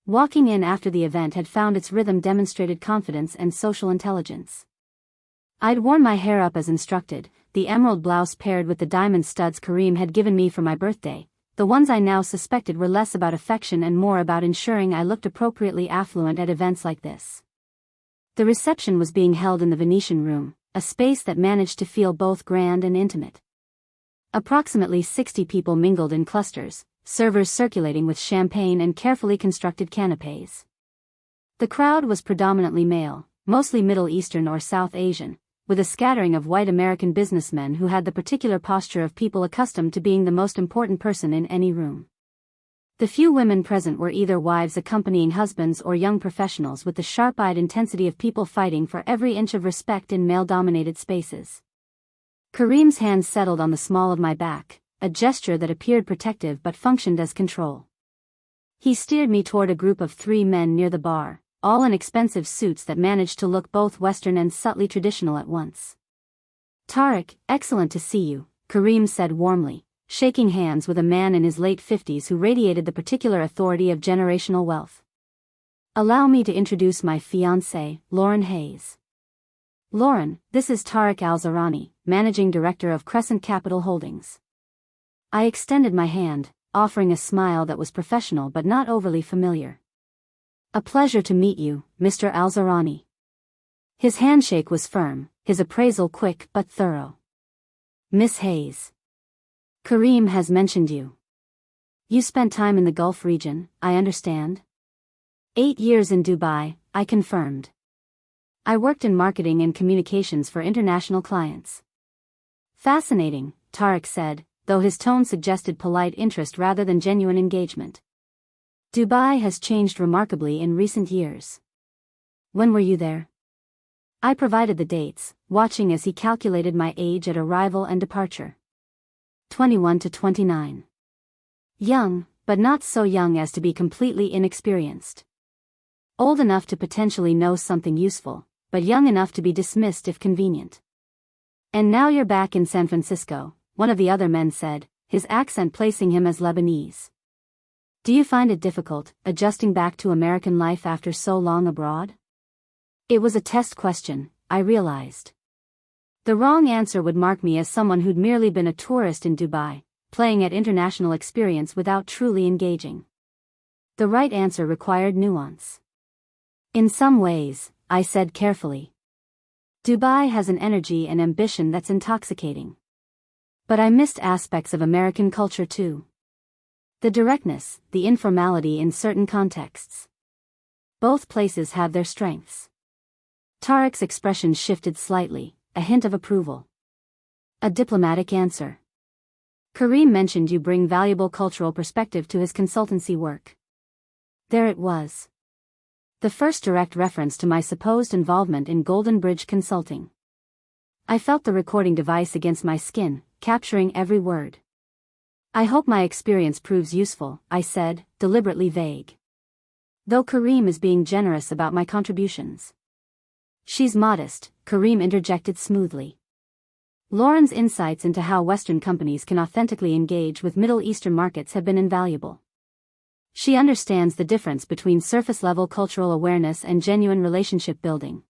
Walking in after the event had found its rhythm demonstrated confidence and social intelligence. I'd worn my hair up as instructed, the emerald blouse paired with the diamond studs Kareem had given me for my birthday. The ones I now suspected were less about affection and more about ensuring I looked appropriately affluent at events like this. The reception was being held in the Venetian Room, a space that managed to feel both grand and intimate. Approximately 60 people mingled in clusters, servers circulating with champagne and carefully constructed canapés. The crowd was predominantly male, mostly Middle Eastern or South Asian, with a scattering of white American businessmen who had the particular posture of people accustomed to being the most important person in any room. The few women present were either wives accompanying husbands or young professionals with the sharp-eyed intensity of people fighting for every inch of respect in male-dominated spaces. Kareem's hand settled on the small of my back, a gesture that appeared protective but functioned as control. He steered me toward a group of 3 men near the bar, all in expensive suits that managed to look both Western and subtly traditional at once. "Tariq, excellent to see you," Kareem said warmly, shaking hands with a man in his late 50s who radiated the particular authority of generational wealth. "Allow me to introduce my fiancé, Lauren Hayes." "Lauren, this is Tariq Al-Zarani, Managing Director of Crescent Capital Holdings." I extended my hand, offering a smile that was professional but not overly familiar. "A pleasure to meet you, Mr. Al-Zarani." His handshake was firm, his appraisal quick but thorough. "Miss Hayes. Kareem has mentioned you. You spent time in the Gulf region, I understand?" 8 years in Dubai, I confirmed. "I worked in marketing and communications for international clients." "Fascinating," Tariq said, though his tone suggested polite interest rather than genuine engagement. "Dubai has changed remarkably in recent years." "When were you there?" I provided the dates, watching as he calculated my age at arrival and departure. 21 to 29. Young, but not so young as to be completely inexperienced. Old enough to potentially know something useful, but young enough to be dismissed if convenient. And now you're back in San Francisco, one of the other men said, his accent placing him as Lebanese. Do you find it difficult, adjusting back to American life after so long abroad? It was a test question, I realized. The wrong answer would mark me as someone who'd merely been a tourist in Dubai, playing at international experience without truly engaging. The right answer required nuance. In some ways, I said carefully. Dubai has an energy and ambition that's intoxicating. But I missed aspects of American culture too. The directness, the informality in certain contexts. Both places have their strengths. Tariq's expression shifted slightly, a hint of approval. A diplomatic answer. Kareem mentioned you bring valuable cultural perspective to his consultancy work. There it was. The first direct reference to my supposed involvement in Golden Bridge Consulting. I felt the recording device against my skin, capturing every word. I hope my experience proves useful, I said, deliberately vague. Though Kareem is being generous about my contributions. She's modest, Kareem interjected smoothly. Lauren's insights into how Western companies can authentically engage with Middle Eastern markets have been invaluable. She understands the difference between surface-level cultural awareness and genuine relationship building.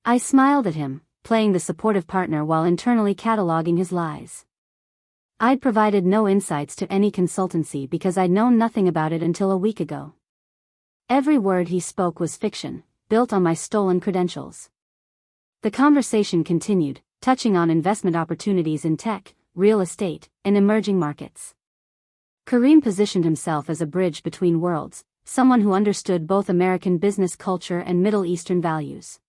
I smiled at him, playing the supportive partner while internally cataloging his lies. I'd provided no insights to any consultancy because I'd known nothing about it until a week ago. Every word he spoke was fiction, built on my stolen credentials. The conversation continued, touching on investment opportunities in tech, real estate, and emerging markets. Kareem positioned himself as a bridge between worlds, someone who understood both American business culture and Middle Eastern values.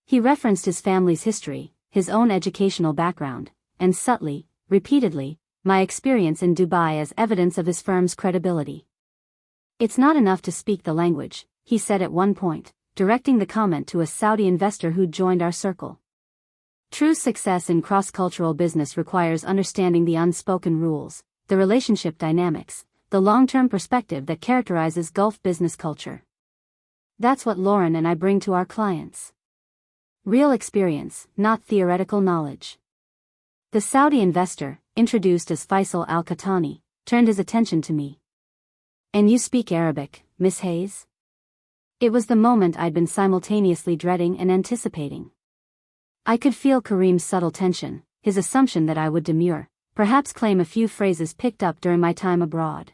He referenced his family's history, his own educational background, and subtly, repeatedly, my experience in Dubai as evidence of his firm's credibility. It's not enough to speak the language, he said at one point, directing the comment to a Saudi investor who'd joined our circle. True success in cross-cultural business requires understanding the unspoken rules, the relationship dynamics, the long-term perspective that characterizes Gulf business culture. That's what Lauren and I bring to our clients. Real experience, not theoretical knowledge. The Saudi investor, introduced as Faisal Al-Qahtani, turned his attention to me. And you speak Arabic, Miss Hayes? It was the moment I'd been simultaneously dreading and anticipating. I could feel Kareem's subtle tension, his assumption that I would demur, perhaps claim a few phrases picked up during my time abroad.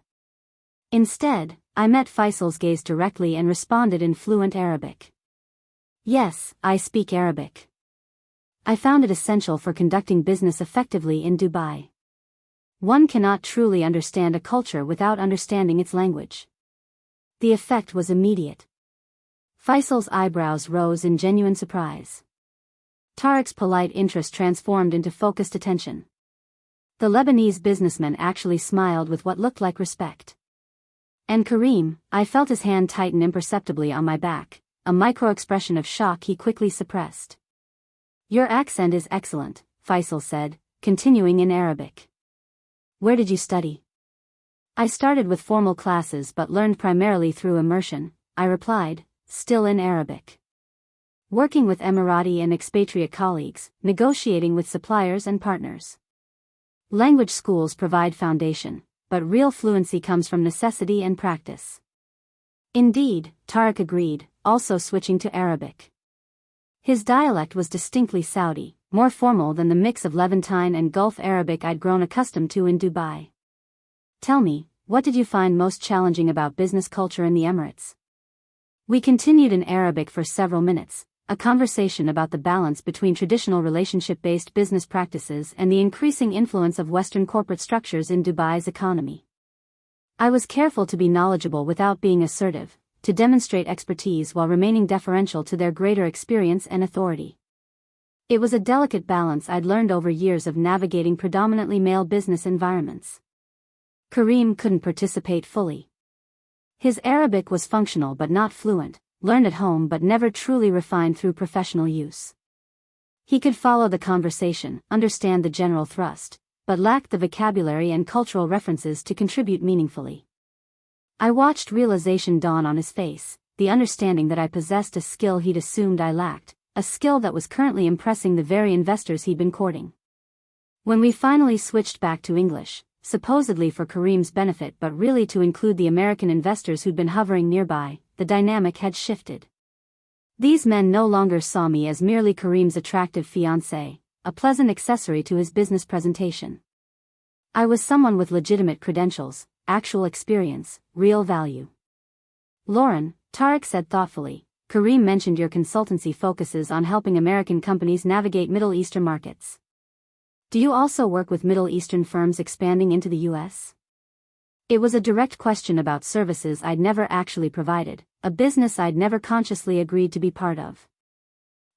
Instead, I met Faisal's gaze directly and responded in fluent Arabic. Yes, I speak Arabic. I found it essential for conducting business effectively in Dubai. One cannot truly understand a culture without understanding its language. The effect was immediate. Faisal's eyebrows rose in genuine surprise. Tariq's polite interest transformed into focused attention. The Lebanese businessman actually smiled with what looked like respect. And Kareem, I felt his hand tighten imperceptibly on my back, a micro-expression of shock he quickly suppressed. Your accent is excellent, Faisal said, continuing in Arabic. Where did you study? I started with formal classes but learned primarily through immersion, I replied, still in Arabic. Working with Emirati and expatriate colleagues, negotiating with suppliers and partners. Language schools provide foundation, but real fluency comes from necessity and practice. Indeed, Tariq agreed, also switching to Arabic. His dialect was distinctly Saudi, more formal than the mix of Levantine and Gulf Arabic I'd grown accustomed to in Dubai. Tell me, what did you find most challenging about business culture in the Emirates? We continued in Arabic for several minutes, a conversation about the balance between traditional relationship-based business practices and the increasing influence of Western corporate structures in Dubai's economy. I was careful to be knowledgeable without being assertive, to demonstrate expertise while remaining deferential to their greater experience and authority. It was a delicate balance I'd learned over years of navigating predominantly male business environments. Kareem couldn't participate fully. His Arabic was functional but not fluent, learned at home but never truly refined through professional use. He could follow the conversation, understand the general thrust, but lacked the vocabulary and cultural references to contribute meaningfully. I watched realization dawn on his face, the understanding that I possessed a skill he'd assumed I lacked, a skill that was currently impressing the very investors he'd been courting. When we finally switched back to English, supposedly for Kareem's benefit but really to include the American investors who'd been hovering nearby, the dynamic had shifted. These men no longer saw me as merely Kareem's attractive fiancé, a pleasant accessory to his business presentation. I was someone with legitimate credentials, actual experience, real value. "Lauren," Tariq said thoughtfully, "Kareem mentioned your consultancy focuses on helping American companies navigate Middle Eastern markets. Do you also work with Middle Eastern firms expanding into the U.S.?" It was a direct question about services I'd never actually provided, a business I'd never consciously agreed to be part of.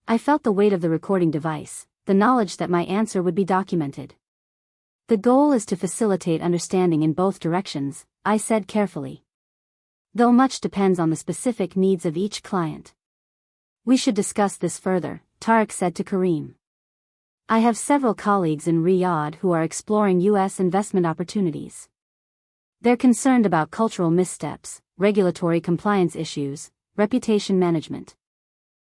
I felt the weight of the recording device, the knowledge that my answer would be documented. "The goal is to facilitate understanding in both directions," I said carefully. "Though much depends on the specific needs of each client." "We should discuss this further," Tariq said to Kareem. "I have several colleagues in Riyadh who are exploring U.S. investment opportunities. They're concerned about cultural missteps, regulatory compliance issues, reputation management.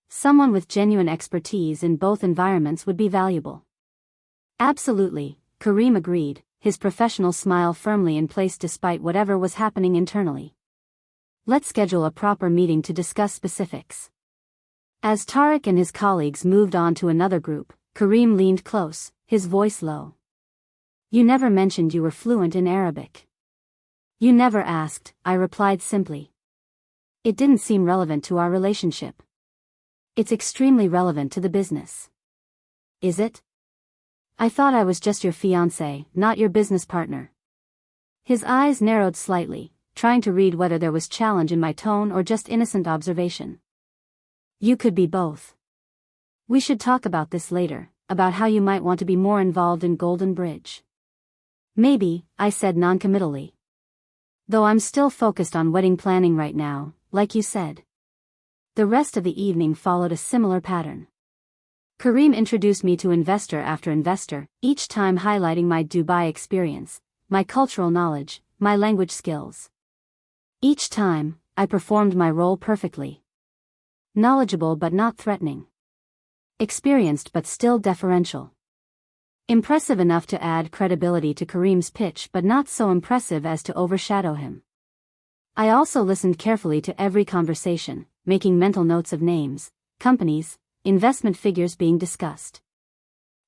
Someone with genuine expertise in both environments would be valuable." "Absolutely," Kareem agreed, his professional smile firmly in place despite whatever was happening internally. "Let's schedule a proper meeting to discuss specifics." As Tariq and his colleagues moved on to another group, Kareem leaned close, his voice low. "You never mentioned you were fluent in Arabic." "You never asked," I replied simply. "It didn't seem relevant to our relationship." "It's extremely relevant to the business." "Is it?" "I thought I was just your fiancé, not your business partner." His eyes narrowed slightly, trying to read whether there was challenge in my tone or just innocent observation. "You could be both. We should talk about this later, about how you might want to be more involved in Golden Bridge." "Maybe," I said noncommittally. "Though I'm still focused on wedding planning right now, like you said." The rest of the evening followed a similar pattern. Kareem introduced me to investor after investor, each time highlighting my Dubai experience, my cultural knowledge, my language skills. Each time, I performed my role perfectly. Knowledgeable but not threatening. Experienced but still deferential. Impressive enough to add credibility to Kareem's pitch but not so impressive as to overshadow him. I also listened carefully to every conversation, making mental notes of names, companies, investment figures being discussed.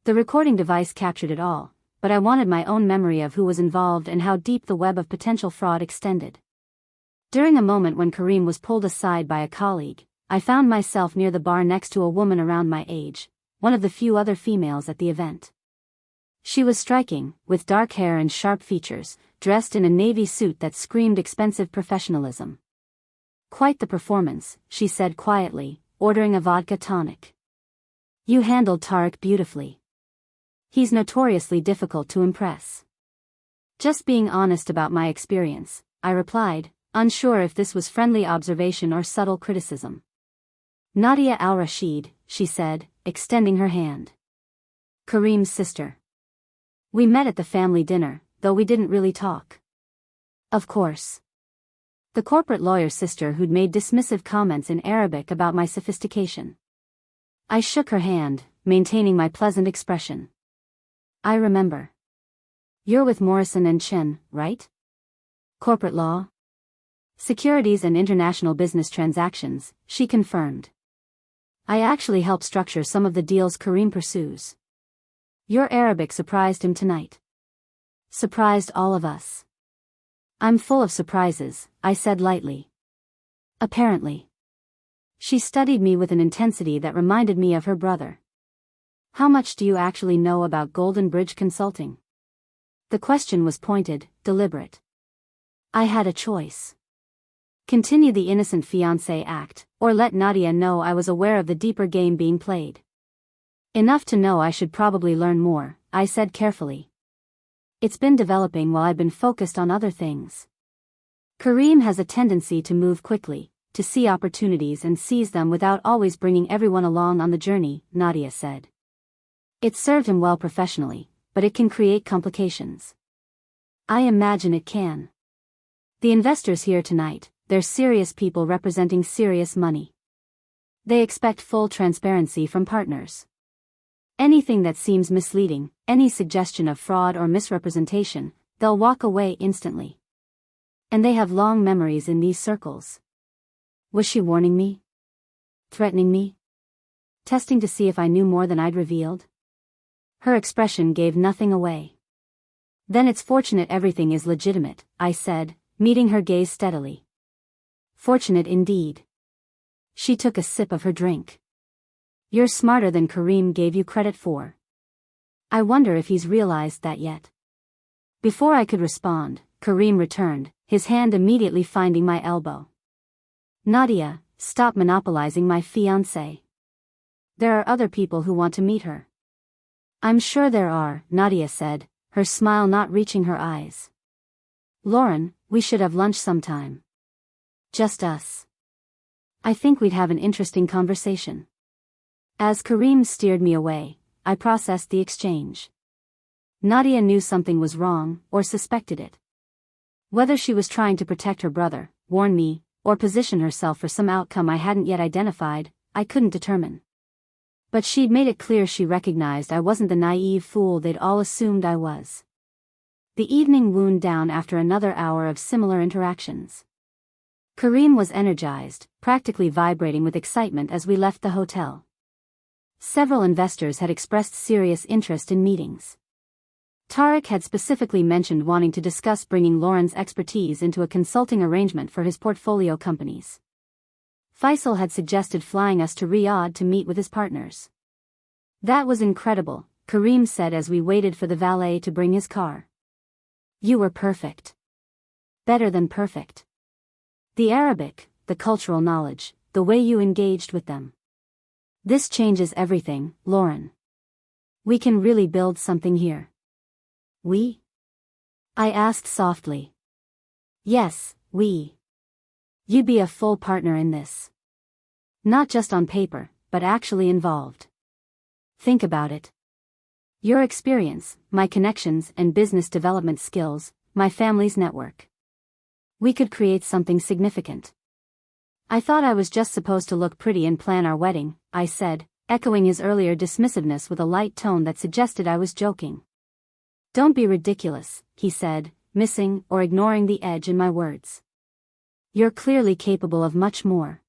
The recording device captured it all, but I wanted my own memory of who was involved and how deep the web of potential fraud extended. During a moment when Kareem was pulled aside by a colleague, I found myself near the bar next to a woman around my age, one of the few other females at the event. She was striking, with dark hair and sharp features, dressed in a navy suit that screamed expensive professionalism. "Quite the performance," she said quietly, ordering a vodka tonic. "You handled Tariq beautifully. He's notoriously difficult to impress." "Just being honest about my experience," I replied, unsure if this was friendly observation or subtle criticism. "Nadia Al-Rashid," she said, extending her hand. "Kareem's sister. We met at the family dinner, though we didn't really talk." "Of course." The corporate lawyer's sister who'd made dismissive comments in Arabic about my sophistication. I shook her hand, maintaining my pleasant expression. "I remember. You're with Morrison and Chen, right? Corporate law? Securities and international business transactions," she confirmed. "I actually helped structure some of the deals Kareem pursues." "Your Arabic surprised him tonight." "Surprised all of us." "I'm full of surprises," I said lightly. "Apparently." She studied me with an intensity that reminded me of her brother. "How much do you actually know about Golden Bridge Consulting?" The question was pointed, deliberate. I had a choice. Continue the innocent fiancé act, or let Nadia know I was aware of the deeper game being played. "Enough to know I should probably learn more," I said carefully. "It's been developing while I've been focused on other things." Kareem has a tendency to move quickly, to see opportunities and seize them without always bringing everyone along on the journey, Nadia said. It served him well professionally, but it can create complications. I imagine it can. The investors here tonight, they're serious people representing serious money. They expect full transparency from partners. Anything that seems misleading, any suggestion of fraud or misrepresentation, they'll walk away instantly. And they have long memories in these circles. Was she warning me? Threatening me? Testing to see if I knew more than I'd revealed? Her expression gave nothing away. Then it's fortunate everything is legitimate, I said, meeting her gaze steadily. Fortunate indeed. She took a sip of her drink. You're smarter than Kareem gave you credit for. I wonder if he's realized that yet. Before I could respond, Kareem returned, his hand immediately finding my elbow. Nadia, stop monopolizing my fiancé. There are other people who want to meet her. I'm sure there are, Nadia said, her smile not reaching her eyes. Lauren, we should have lunch sometime. Just us. I think we'd have an interesting conversation. As Kareem steered me away, I processed the exchange. Nadia knew something was wrong, or suspected it. Whether she was trying to protect her brother, warn me, or position herself for some outcome I hadn't yet identified, I couldn't determine. But she'd made it clear she recognized I wasn't the naive fool they'd all assumed I was. The evening wound down after another hour of similar interactions. Kareem was energized, practically vibrating with excitement as we left the hotel. Several investors had expressed serious interest in meetings. Tariq had specifically mentioned wanting to discuss bringing Lauren's expertise into a consulting arrangement for his portfolio companies. Faisal had suggested flying us to Riyadh to meet with his partners. That was incredible, Kareem said as we waited for the valet to bring his car. You were perfect. Better than perfect. The Arabic, the cultural knowledge, the way you engaged with them. This changes everything, Lauren. We can really build something here. We? I asked softly. Yes, we. You'd be a full partner in this. Not just on paper, but actually involved. Think about it. Your experience, my connections and business development skills, my family's network. We could create something significant. I thought I was just supposed to look pretty and plan our wedding, I said, echoing his earlier dismissiveness with a light tone that suggested I was joking. Don't be ridiculous, he said, missing or ignoring the edge in my words. You're clearly capable of much more.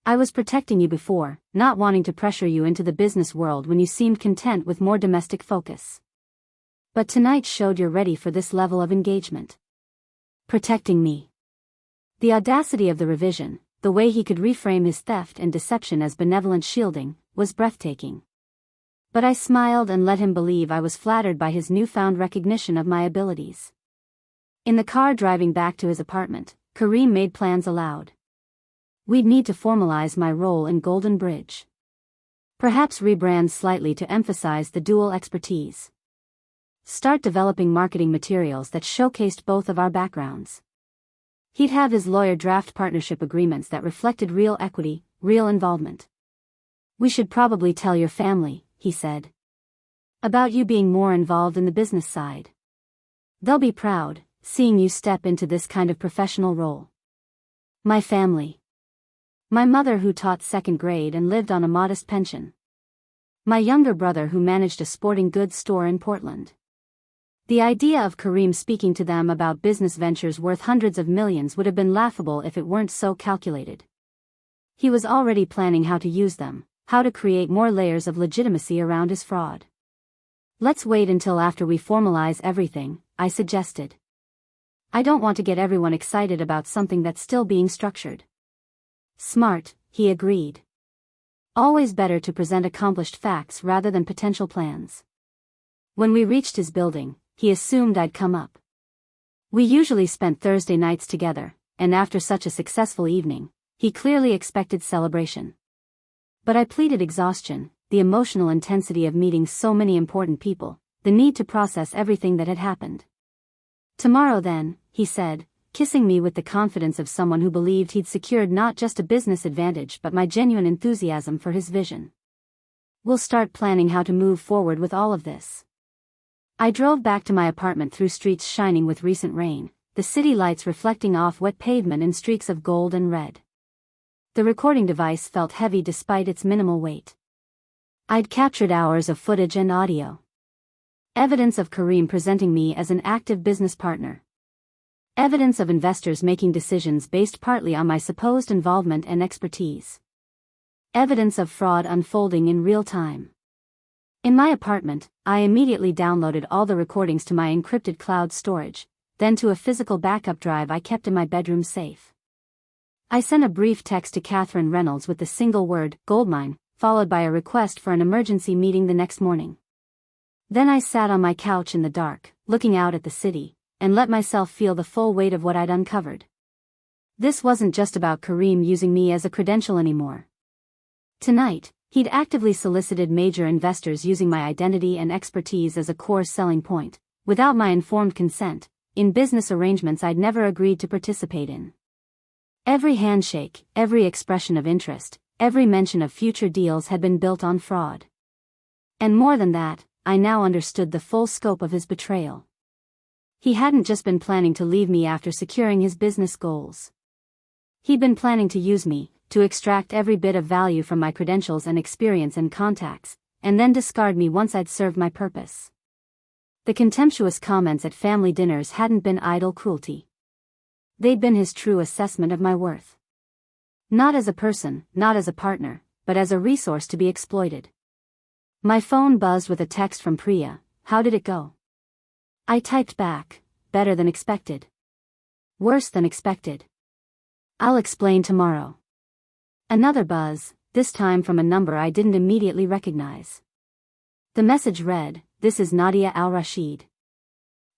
I was protecting you before, not wanting to pressure you into the business world when you seemed content with more domestic focus. But tonight showed you're ready for this level of engagement. Protecting me. The audacity of the revision, the way he could reframe his theft and deception as benevolent shielding, was breathtaking. But I smiled and let him believe I was flattered by his newfound recognition of my abilities. In the car driving back to his apartment, Kareem made plans aloud. We'd need to formalize my role in Golden Bridge. Perhaps rebrand slightly to emphasize the dual expertise. Start developing marketing materials that showcased both of our backgrounds. He'd have his lawyer draft partnership agreements that reflected real equity, real involvement. We should probably tell your family, he said. About you being more involved in the business side. They'll be proud, seeing you step into this kind of professional role. My family. My mother who taught second grade and lived on a modest pension. My younger brother who managed a sporting goods store in Portland. The idea of Kareem speaking to them about business ventures worth hundreds of millions would have been laughable if it weren't so calculated. He was already planning how to use them, how to create more layers of legitimacy around his fraud. Let's wait until after we formalize everything, I suggested. I don't want to get everyone excited about something that's still being structured. Smart, he agreed. Always better to present accomplished facts rather than potential plans. When we reached his building, he assumed I'd come up. We usually spent Thursday nights together, and after such a successful evening, he clearly expected celebration. But I pleaded exhaustion, the emotional intensity of meeting so many important people, the need to process everything that had happened. Tomorrow then, he said, kissing me with the confidence of someone who believed he'd secured not just a business advantage but my genuine enthusiasm for his vision. We'll start planning how to move forward with all of this. I drove back to my apartment through streets shining with recent rain, the city lights reflecting off wet pavement in streaks of gold and red. The recording device felt heavy despite its minimal weight. I'd captured hours of footage and audio. Evidence of Kareem presenting me as an active business partner. Evidence of investors making decisions based partly on my supposed involvement and expertise. Evidence of fraud unfolding in real time. In my apartment, I immediately downloaded all the recordings to my encrypted cloud storage, then to a physical backup drive I kept in my bedroom safe. I sent a brief text to Catherine Reynolds with the single word, goldmine, followed by a request for an emergency meeting the next morning. Then I sat on my couch in the dark, looking out at the city, and let myself feel the full weight of what I'd uncovered. This wasn't just about Kareem using me as a credential anymore. Tonight, he'd actively solicited major investors using my identity and expertise as a core selling point, without my informed consent, in business arrangements I'd never agreed to participate in. Every handshake, every expression of interest, every mention of future deals had been built on fraud. And more than that, I now understood the full scope of his betrayal. He hadn't just been planning to leave me after securing his business goals. He'd been planning to use me, to extract every bit of value from my credentials and experience and contacts, and then discard me once I'd served my purpose. The contemptuous comments at family dinners hadn't been idle cruelty. They'd been his true assessment of my worth. Not as a person, not as a partner, but as a resource to be exploited. My phone buzzed with a text from Priya. How did it go? I typed back, better than expected. Worse than expected. I'll explain tomorrow. Another buzz, this time from a number I didn't immediately recognize. The message read, "This is Nadia Al-Rashid.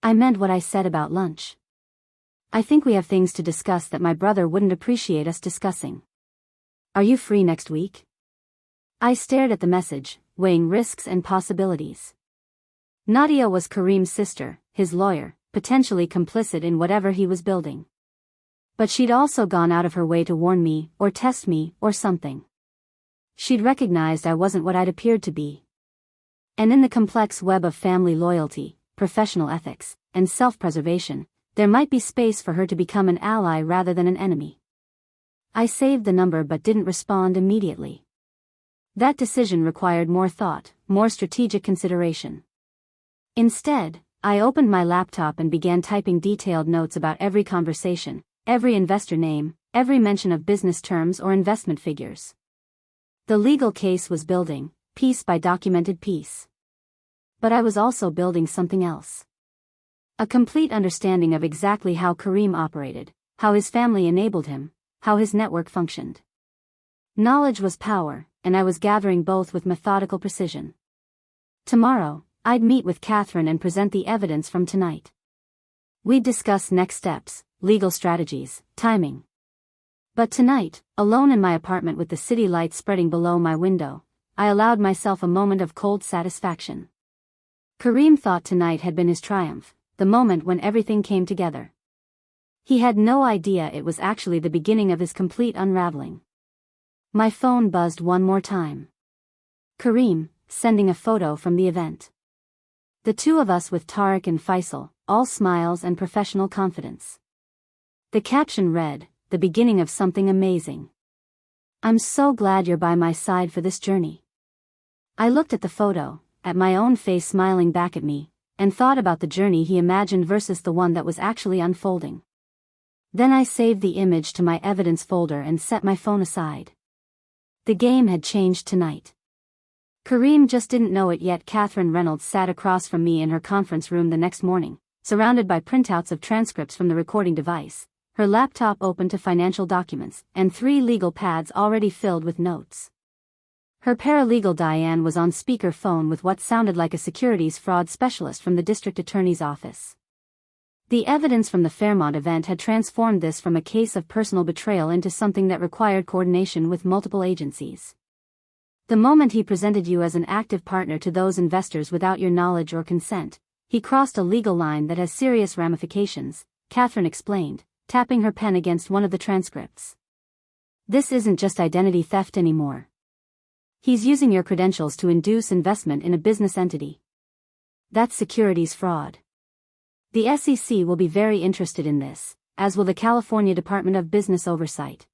I meant what I said about lunch. I think we have things to discuss that my brother wouldn't appreciate us discussing. Are you free next week?" I stared at the message, weighing risks and possibilities. Nadia was Kareem's sister, his lawyer, potentially complicit in whatever he was building. But she'd also gone out of her way to warn me, or test me, or something. She'd recognized I wasn't what I'd appeared to be. And in the complex web of family loyalty, professional ethics, and self-preservation, there might be space for her to become an ally rather than an enemy. I saved the number but didn't respond immediately. That decision required more thought, more strategic consideration. Instead, I opened my laptop and began typing detailed notes about every conversation, every investor name, every mention of business terms or investment figures. The legal case was building, piece by documented piece. But I was also building something else. A complete understanding of exactly how Kareem operated, how his family enabled him, how his network functioned. Knowledge was power, and I was gathering both with methodical precision. Tomorrow, I'd meet with Catherine and present the evidence from tonight. We'd discuss next steps, legal strategies, timing. But tonight, alone in my apartment with the city lights spreading below my window, I allowed myself a moment of cold satisfaction. Kareem thought tonight had been his triumph, the moment when everything came together. He had no idea it was actually the beginning of his complete unraveling. My phone buzzed one more time. Kareem, sending a photo from the event. The two of us with Tariq and Faisal, all smiles and professional confidence. The caption read, "The beginning of something amazing. I'm so glad you're by my side for this journey." I looked at the photo, at my own face smiling back at me, and thought about the journey he imagined versus the one that was actually unfolding. Then I saved the image to my evidence folder and set my phone aside. The game had changed tonight. Kareem just didn't know it yet. Catherine Reynolds sat across from me in her conference room the next morning, surrounded by printouts of transcripts from the recording device, her laptop open to financial documents, and 3 legal pads already filled with notes. Her paralegal Diane was on speaker phone with what sounded like a securities fraud specialist from the district attorney's office. The evidence from the Fairmont event had transformed this from a case of personal betrayal into something that required coordination with multiple agencies. The moment he presented you as an active partner to those investors without your knowledge or consent, he crossed a legal line that has serious ramifications, Catherine explained, tapping her pen against one of the transcripts. This isn't just identity theft anymore. He's using your credentials to induce investment in a business entity. That's securities fraud. The SEC will be very interested in this, as will the California Department of Business Oversight.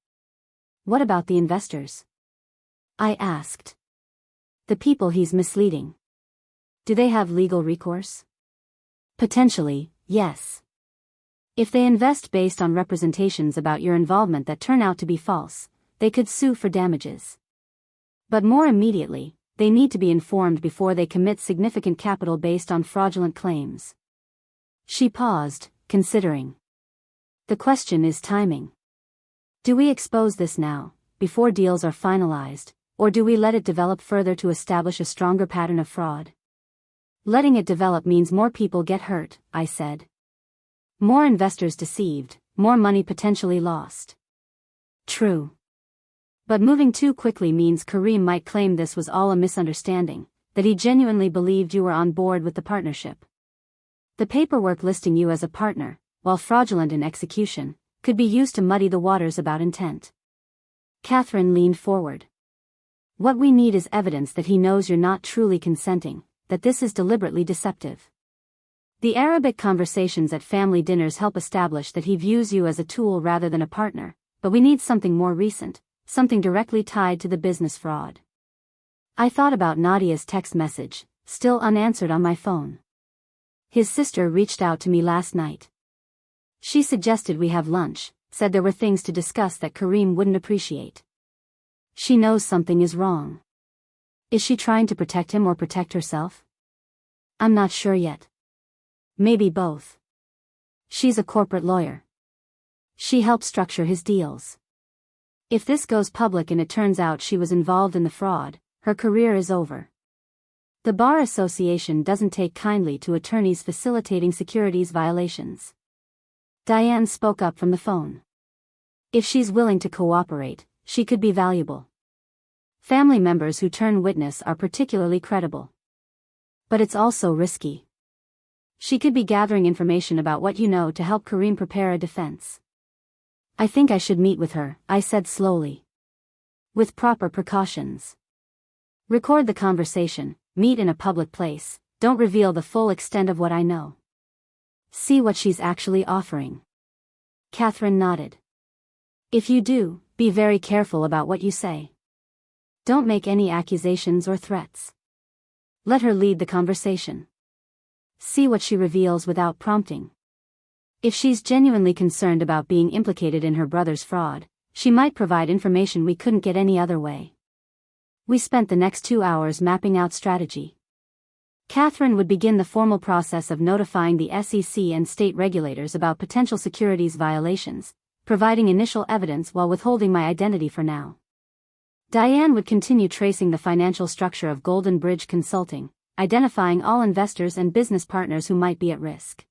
What about the investors? I asked. The people he's misleading. Do they have legal recourse? Potentially, yes. If they invest based on representations about your involvement that turn out to be false, they could sue for damages. But more immediately, they need to be informed before they commit significant capital based on fraudulent claims. She paused, considering. The question is timing. Do we expose this now, before deals are finalized, or do we let it develop further to establish a stronger pattern of fraud? Letting it develop means more people get hurt, I said. More investors deceived, more money potentially lost. True. But moving too quickly means Kareem might claim this was all a misunderstanding, that he genuinely believed you were on board with the partnership. The paperwork listing you as a partner, while fraudulent in execution, could be used to muddy the waters about intent. Catherine leaned forward. What we need is evidence that he knows you're not truly consenting, that this is deliberately deceptive. The Arabic conversations at family dinners help establish that he views you as a tool rather than a partner, but we need something more recent, something directly tied to the business fraud. I thought about Nadia's text message, still unanswered on my phone. His sister reached out to me last night. She suggested we have lunch, said there were things to discuss that Kareem wouldn't appreciate. She knows something is wrong. Is she trying to protect him or protect herself? I'm not sure yet. Maybe both. She's a corporate lawyer. She helped structure his deals. If this goes public and it turns out she was involved in the fraud, her career is over. The Bar Association doesn't take kindly to attorneys facilitating securities violations. Diane spoke up from the phone. If she's willing to cooperate, she could be valuable. Family members who turn witness are particularly credible. But it's also risky. She could be gathering information about what you know to help Kareem prepare a defense. I think I should meet with her, I said slowly. With proper precautions. Record the conversation, meet in a public place, don't reveal the full extent of what I know. See what she's actually offering. Catherine nodded. If you do, be very careful about what you say. Don't make any accusations or threats. Let her lead the conversation. See what she reveals without prompting. If she's genuinely concerned about being implicated in her brother's fraud, she might provide information we couldn't get any other way. We spent the next 2 hours mapping out strategy. Catherine would begin the formal process of notifying the SEC and state regulators about potential securities violations, providing initial evidence while withholding my identity for now. Diane would continue tracing the financial structure of Golden Bridge Consulting, identifying all investors and business partners who might be at risk.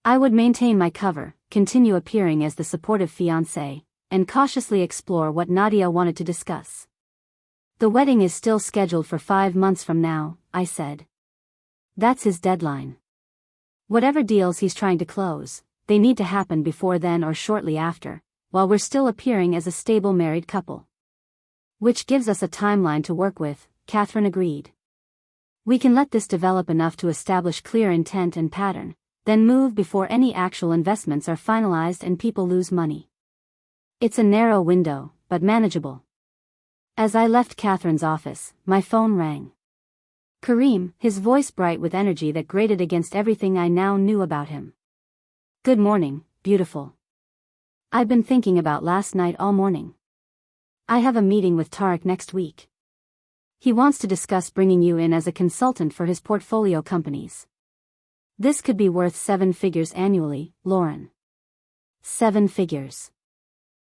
I would maintain my cover, continue appearing as the supportive fiancé, and cautiously explore what Nadia wanted to discuss. The wedding is still scheduled for 5 months from now, I said. That's his deadline. Whatever deals he's trying to close, they need to happen before then or shortly after, while we're still appearing as a stable married couple. Which gives us a timeline to work with, Catherine agreed. We can let this develop enough to establish clear intent and pattern, then move before any actual investments are finalized and people lose money. It's a narrow window, but manageable. As I left Catherine's office, my phone rang. Kareem, his voice bright with energy that grated against everything I now knew about him. Good morning, beautiful. I've been thinking about last night all morning. I have a meeting with Tariq next week. He wants to discuss bringing you in as a consultant for his portfolio companies. This could be worth 7 figures annually, Lauren. 7 figures.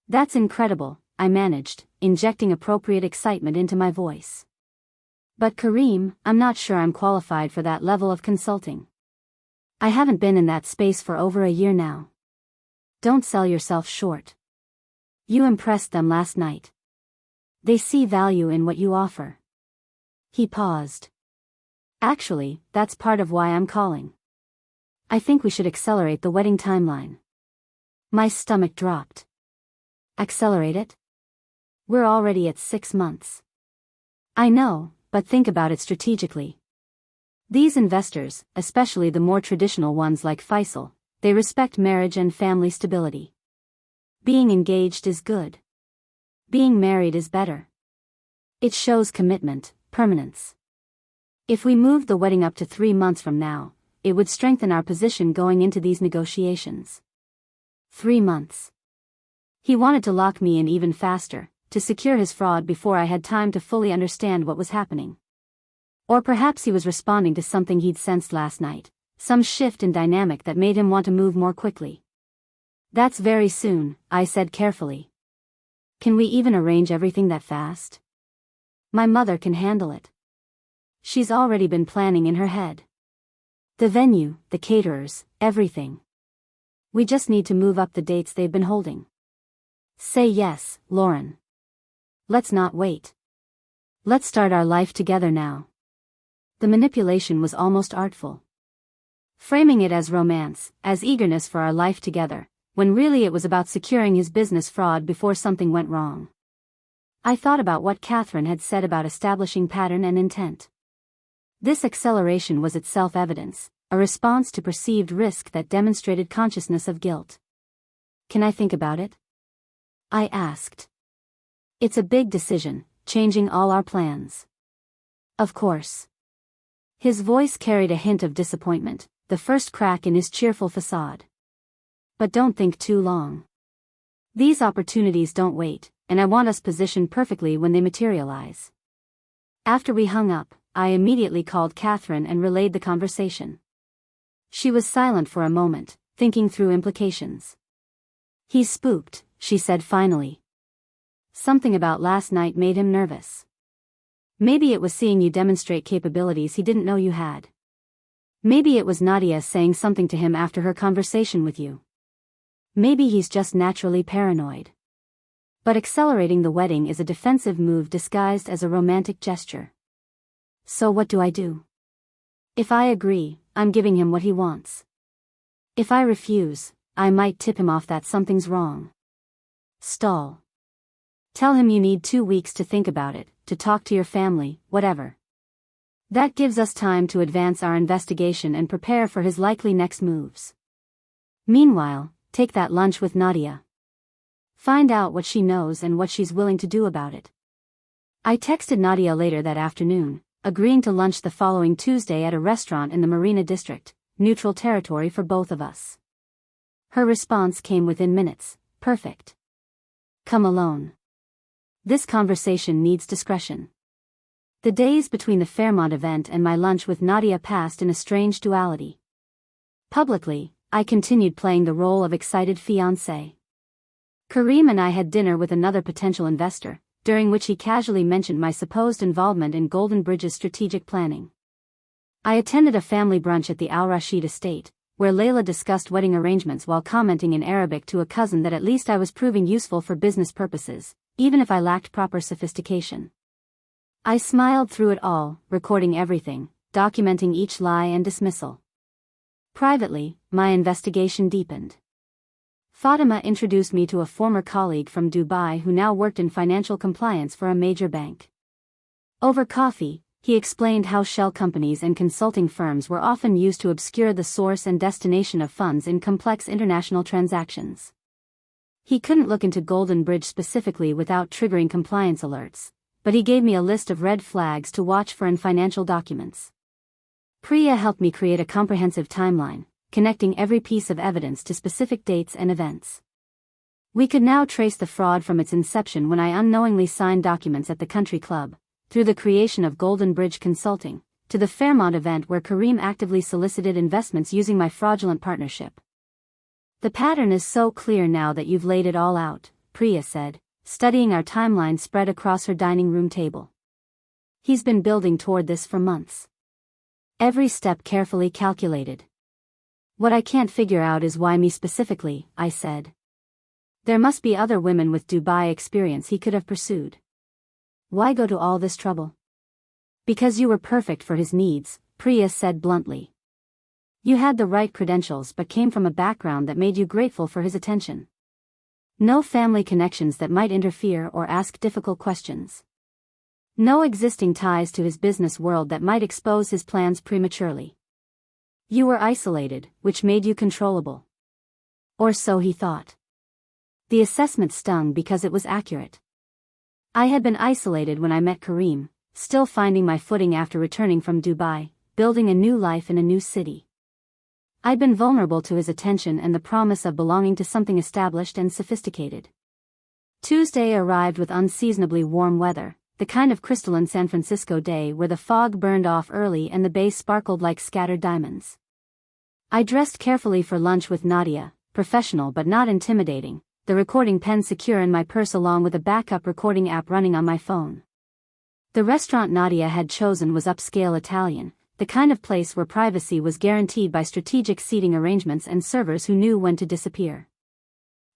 That's incredible, I managed, injecting appropriate excitement into my voice. But Kareem, I'm not sure I'm qualified for that level of consulting. I haven't been in that space for over a year now. Don't sell yourself short. You impressed them last night. They see value in what you offer. He paused. Actually, that's part of why I'm calling. I think we should accelerate the wedding timeline. My stomach dropped. Accelerate it? We're already at 6 months. I know, but think about it strategically. These investors, especially the more traditional ones like Faisal, they respect marriage and family stability. Being engaged is good. Being married is better. It shows commitment, permanence. If we moved the wedding up to 3 months from now, it would strengthen our position going into these negotiations. 3 months. He wanted to lock me in even faster, to secure his fraud before I had time to fully understand what was happening. Or perhaps he was responding to something he'd sensed last night, some shift in dynamic that made him want to move more quickly. That's very soon, I said carefully. Can we even arrange everything that fast? My mother can handle it. She's already been planning in her head. The venue, the caterers, everything. We just need to move up the dates they've been holding. Say yes, Lauren. Let's not wait. Let's start our life together now. The manipulation was almost artful. Framing it as romance, as eagerness for our life together, when really it was about securing his business fraud before something went wrong. I thought about what Catherine had said about establishing pattern and intent. This acceleration was itself evidence, a response to perceived risk that demonstrated consciousness of guilt. Can I think about it? I asked. It's a big decision, changing all our plans. Of course. His voice carried a hint of disappointment, the first crack in his cheerful facade. But don't think too long. These opportunities don't wait, and I want us positioned perfectly when they materialize. After we hung up, I immediately called Catherine and relayed the conversation. She was silent for a moment, thinking through implications. He's spooked, she said finally. Something about last night made him nervous. Maybe it was seeing you demonstrate capabilities he didn't know you had. Maybe it was Nadia saying something to him after her conversation with you. Maybe he's just naturally paranoid. But accelerating the wedding is a defensive move disguised as a romantic gesture. So what do I do? If I agree, I'm giving him what he wants. If I refuse, I might tip him off that something's wrong. Stall. Tell him you need 2 weeks to think about it, to talk to your family, whatever. That gives us time to advance our investigation and prepare for his likely next moves. Meanwhile, take that lunch with Nadia. Find out what she knows and what she's willing to do about it. I texted Nadia later that afternoon, agreeing to lunch the following Tuesday at a restaurant in the Marina District, neutral territory for both of us. Her response came within minutes. Perfect. Come alone. This conversation needs discretion. The days between the Fairmont event and my lunch with Nadia passed in a strange duality. Publicly, I continued playing the role of excited fiancé. Kareem and I had dinner with another potential investor, during which he casually mentioned my supposed involvement in Golden Bridge's strategic planning. I attended a family brunch at the Al-Rashid estate, where Layla discussed wedding arrangements while commenting in Arabic to a cousin that at least I was proving useful for business purposes, even if I lacked proper sophistication. I smiled through it all, recording everything, documenting each lie and dismissal. Privately, my investigation deepened. Fatima introduced me to a former colleague from Dubai who now worked in financial compliance for a major bank. Over coffee, he explained how shell companies and consulting firms were often used to obscure the source and destination of funds in complex international transactions. He couldn't look into Golden Bridge specifically without triggering compliance alerts, but he gave me a list of red flags to watch for in financial documents. Priya helped me create a comprehensive timeline, connecting every piece of evidence to specific dates and events. We could now trace the fraud from its inception when I unknowingly signed documents at the country club, through the creation of Golden Bridge Consulting, to the Fairmont event where Kareem actively solicited investments using my fraudulent partnership. The pattern is so clear now that you've laid it all out, Priya said, studying our timeline spread across her dining room table. He's been building toward this for months. Every step carefully calculated. What I can't figure out is why me specifically, I said. There must be other women with Dubai experience he could have pursued. Why go to all this trouble? Because you were perfect for his needs, Priya said bluntly. You had the right credentials but came from a background that made you grateful for his attention. No family connections that might interfere or ask difficult questions. No existing ties to his business world that might expose his plans prematurely. You were isolated, which made you controllable. Or so he thought. The assessment stung because it was accurate. I had been isolated when I met Kareem, still finding my footing after returning from Dubai, building a new life in a new city. I'd been vulnerable to his attention and the promise of belonging to something established and sophisticated. Tuesday arrived with unseasonably warm weather, the kind of crystalline San Francisco day where the fog burned off early and the bay sparkled like scattered diamonds. I dressed carefully for lunch with Nadia, professional but not intimidating, the recording pen secure in my purse along with a backup recording app running on my phone. The restaurant Nadia had chosen was upscale Italian, the kind of place where privacy was guaranteed by strategic seating arrangements and servers who knew when to disappear.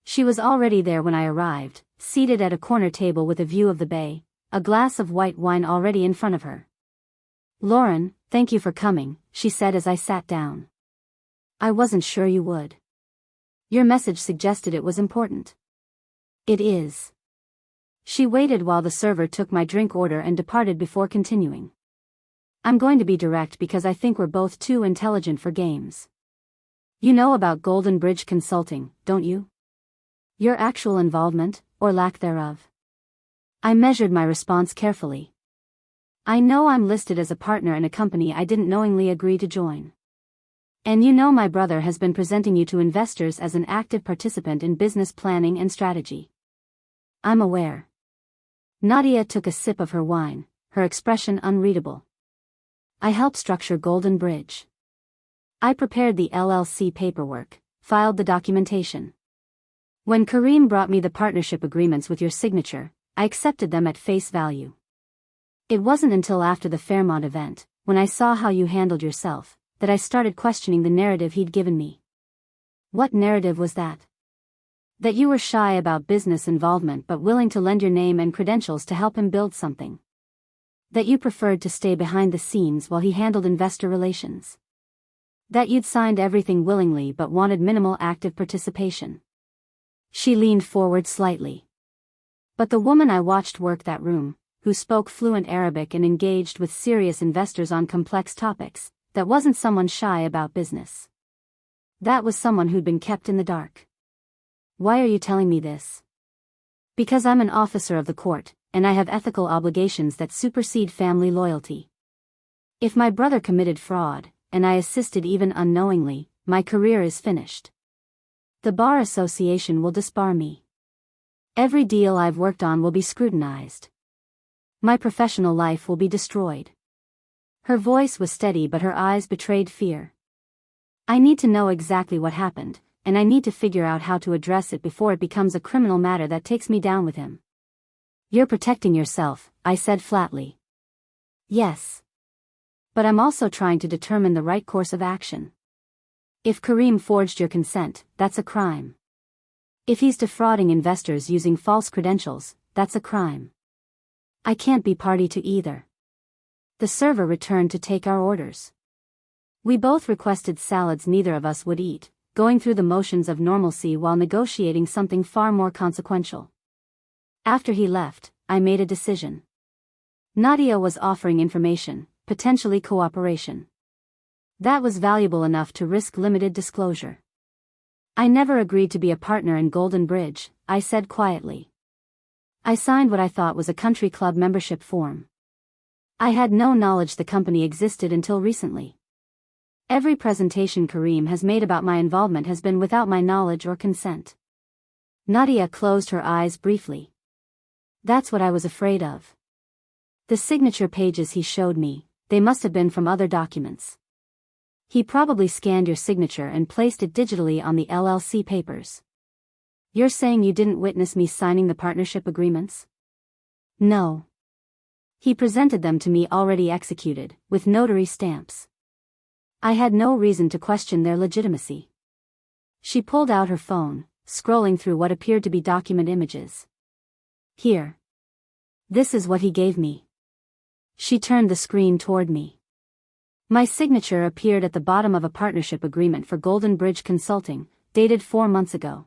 She was already there when I arrived, seated at a corner table with a view of the bay, a glass of white wine already in front of her. "Lauren, thank you for coming," she said as I sat down. "I wasn't sure you would. Your message suggested it was important." "It is." She waited while the server took my drink order and departed before continuing. "I'm going to be direct because I think we're both too intelligent for games. You know about Golden Bridge Consulting, don't you? Your actual involvement, or lack thereof?" I measured my response carefully. "I know I'm listed as a partner in a company I didn't knowingly agree to join. And you know my brother has been presenting you to investors as an active participant in business planning and strategy." "I'm aware." Nadia took a sip of her wine, her expression unreadable. "I helped structure Golden Bridge. I prepared the LLC paperwork, filed the documentation. When Kareem brought me the partnership agreements with your signature, I accepted them at face value. It wasn't until after the Fairmont event, when I saw how you handled yourself, that I started questioning the narrative he'd given me." "What narrative was that?" "That you were shy about business involvement but willing to lend your name and credentials to help him build something. That you preferred to stay behind the scenes while he handled investor relations. That you'd signed everything willingly but wanted minimal active participation." She leaned forward slightly. "But the woman I watched work that room, who spoke fluent Arabic and engaged with serious investors on complex topics, that wasn't someone shy about business. That was someone who'd been kept in the dark." "Why are you telling me this?" "Because I'm an officer of the court, and I have ethical obligations that supersede family loyalty. If my brother committed fraud, and I assisted even unknowingly, my career is finished. The Bar Association will disbar me. Every deal I've worked on will be scrutinized. My professional life will be destroyed." Her voice was steady but her eyes betrayed fear. "I need to know exactly what happened, and I need to figure out how to address it before it becomes a criminal matter that takes me down with him." "You're protecting yourself," I said flatly. "Yes. But I'm also trying to determine the right course of action. If Kareem forged your consent, that's a crime. If he's defrauding investors using false credentials, that's a crime. I can't be party to either." The server returned to take our orders. We both requested salads neither of us would eat, going through the motions of normalcy while negotiating something far more consequential. After he left, I made a decision. Nadia was offering information, potentially cooperation. That was valuable enough to risk limited disclosure. "I never agreed to be a partner in Golden Bridge," I said quietly. "I signed what I thought was a country club membership form. I had no knowledge the company existed until recently. Every presentation Kareem has made about my involvement has been without my knowledge or consent." Nadia closed her eyes briefly. "That's what I was afraid of. The signature pages he showed me, they must have been from other documents. He probably scanned your signature and placed it digitally on the LLC papers." "You're saying you didn't witness me signing the partnership agreements?" "No. He presented them to me already executed, with notary stamps. I had no reason to question their legitimacy." She pulled out her phone, scrolling through what appeared to be document images. "Here. This is what he gave me." She turned the screen toward me. My signature appeared at the bottom of a partnership agreement for Golden Bridge Consulting, dated 4 months ago.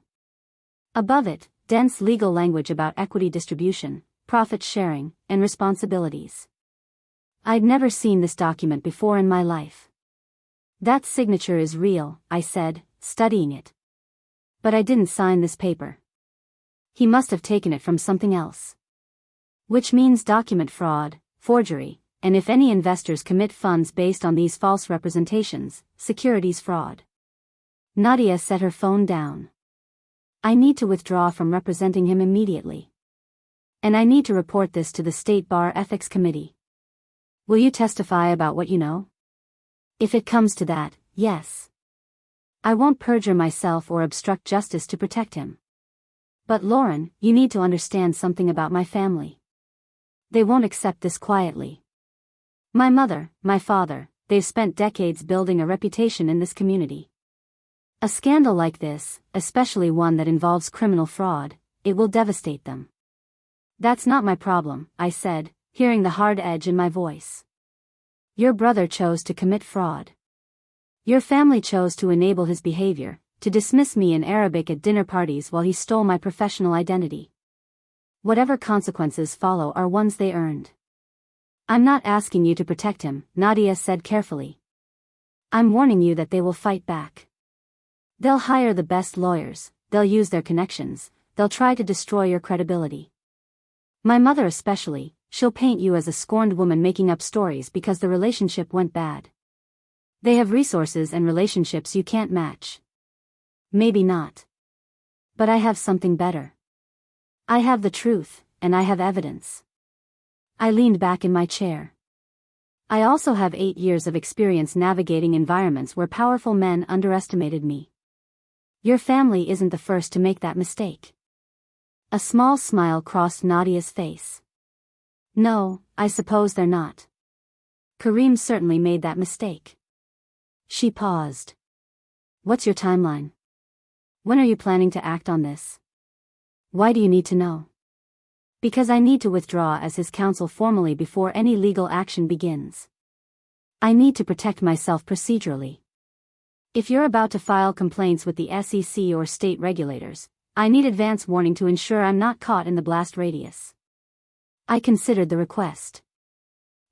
Above it, dense legal language about equity distribution, profit sharing, and responsibilities. I'd never seen this document before in my life. That signature is real, I said, studying it. But I didn't sign this paper. He must have taken it from something else. Which means document fraud, forgery, and if any investors commit funds based on these false representations, securities fraud. Nadia set her phone down. I need to withdraw from representing him immediately. And I need to report this to the State Bar Ethics Committee. Will you testify about what you know? If it comes to that, yes. I won't perjure myself or obstruct justice to protect him. But Lauren, you need to understand something about my family. They won't accept this quietly. My mother, my father, they've spent decades building a reputation in this community. A scandal like this, especially one that involves criminal fraud, it will devastate them. That's not my problem, I said, hearing the hard edge in my voice. Your brother chose to commit fraud. Your family chose to enable his behavior, to dismiss me in Arabic at dinner parties while he stole my professional identity. Whatever consequences follow are ones they earned. I'm not asking you to protect him, Nadia said carefully. I'm warning you that they will fight back. They'll hire the best lawyers, they'll use their connections, they'll try to destroy your credibility. My mother especially, she'll paint you as a scorned woman making up stories because the relationship went bad. They have resources and relationships you can't match. Maybe not. But I have something better. I have the truth, and I have evidence. I leaned back in my chair. I also have 8 years of experience navigating environments where powerful men underestimated me. Your family isn't the first to make that mistake. A small smile crossed Nadia's face. No, I suppose they're not. Kareem certainly made that mistake. She paused. What's your timeline? When are you planning to act on this? Why do you need to know? Because I need to withdraw as his counsel formally before any legal action begins. I need to protect myself procedurally. If you're about to file complaints with the SEC or state regulators, I need advance warning to ensure I'm not caught in the blast radius. I considered the request.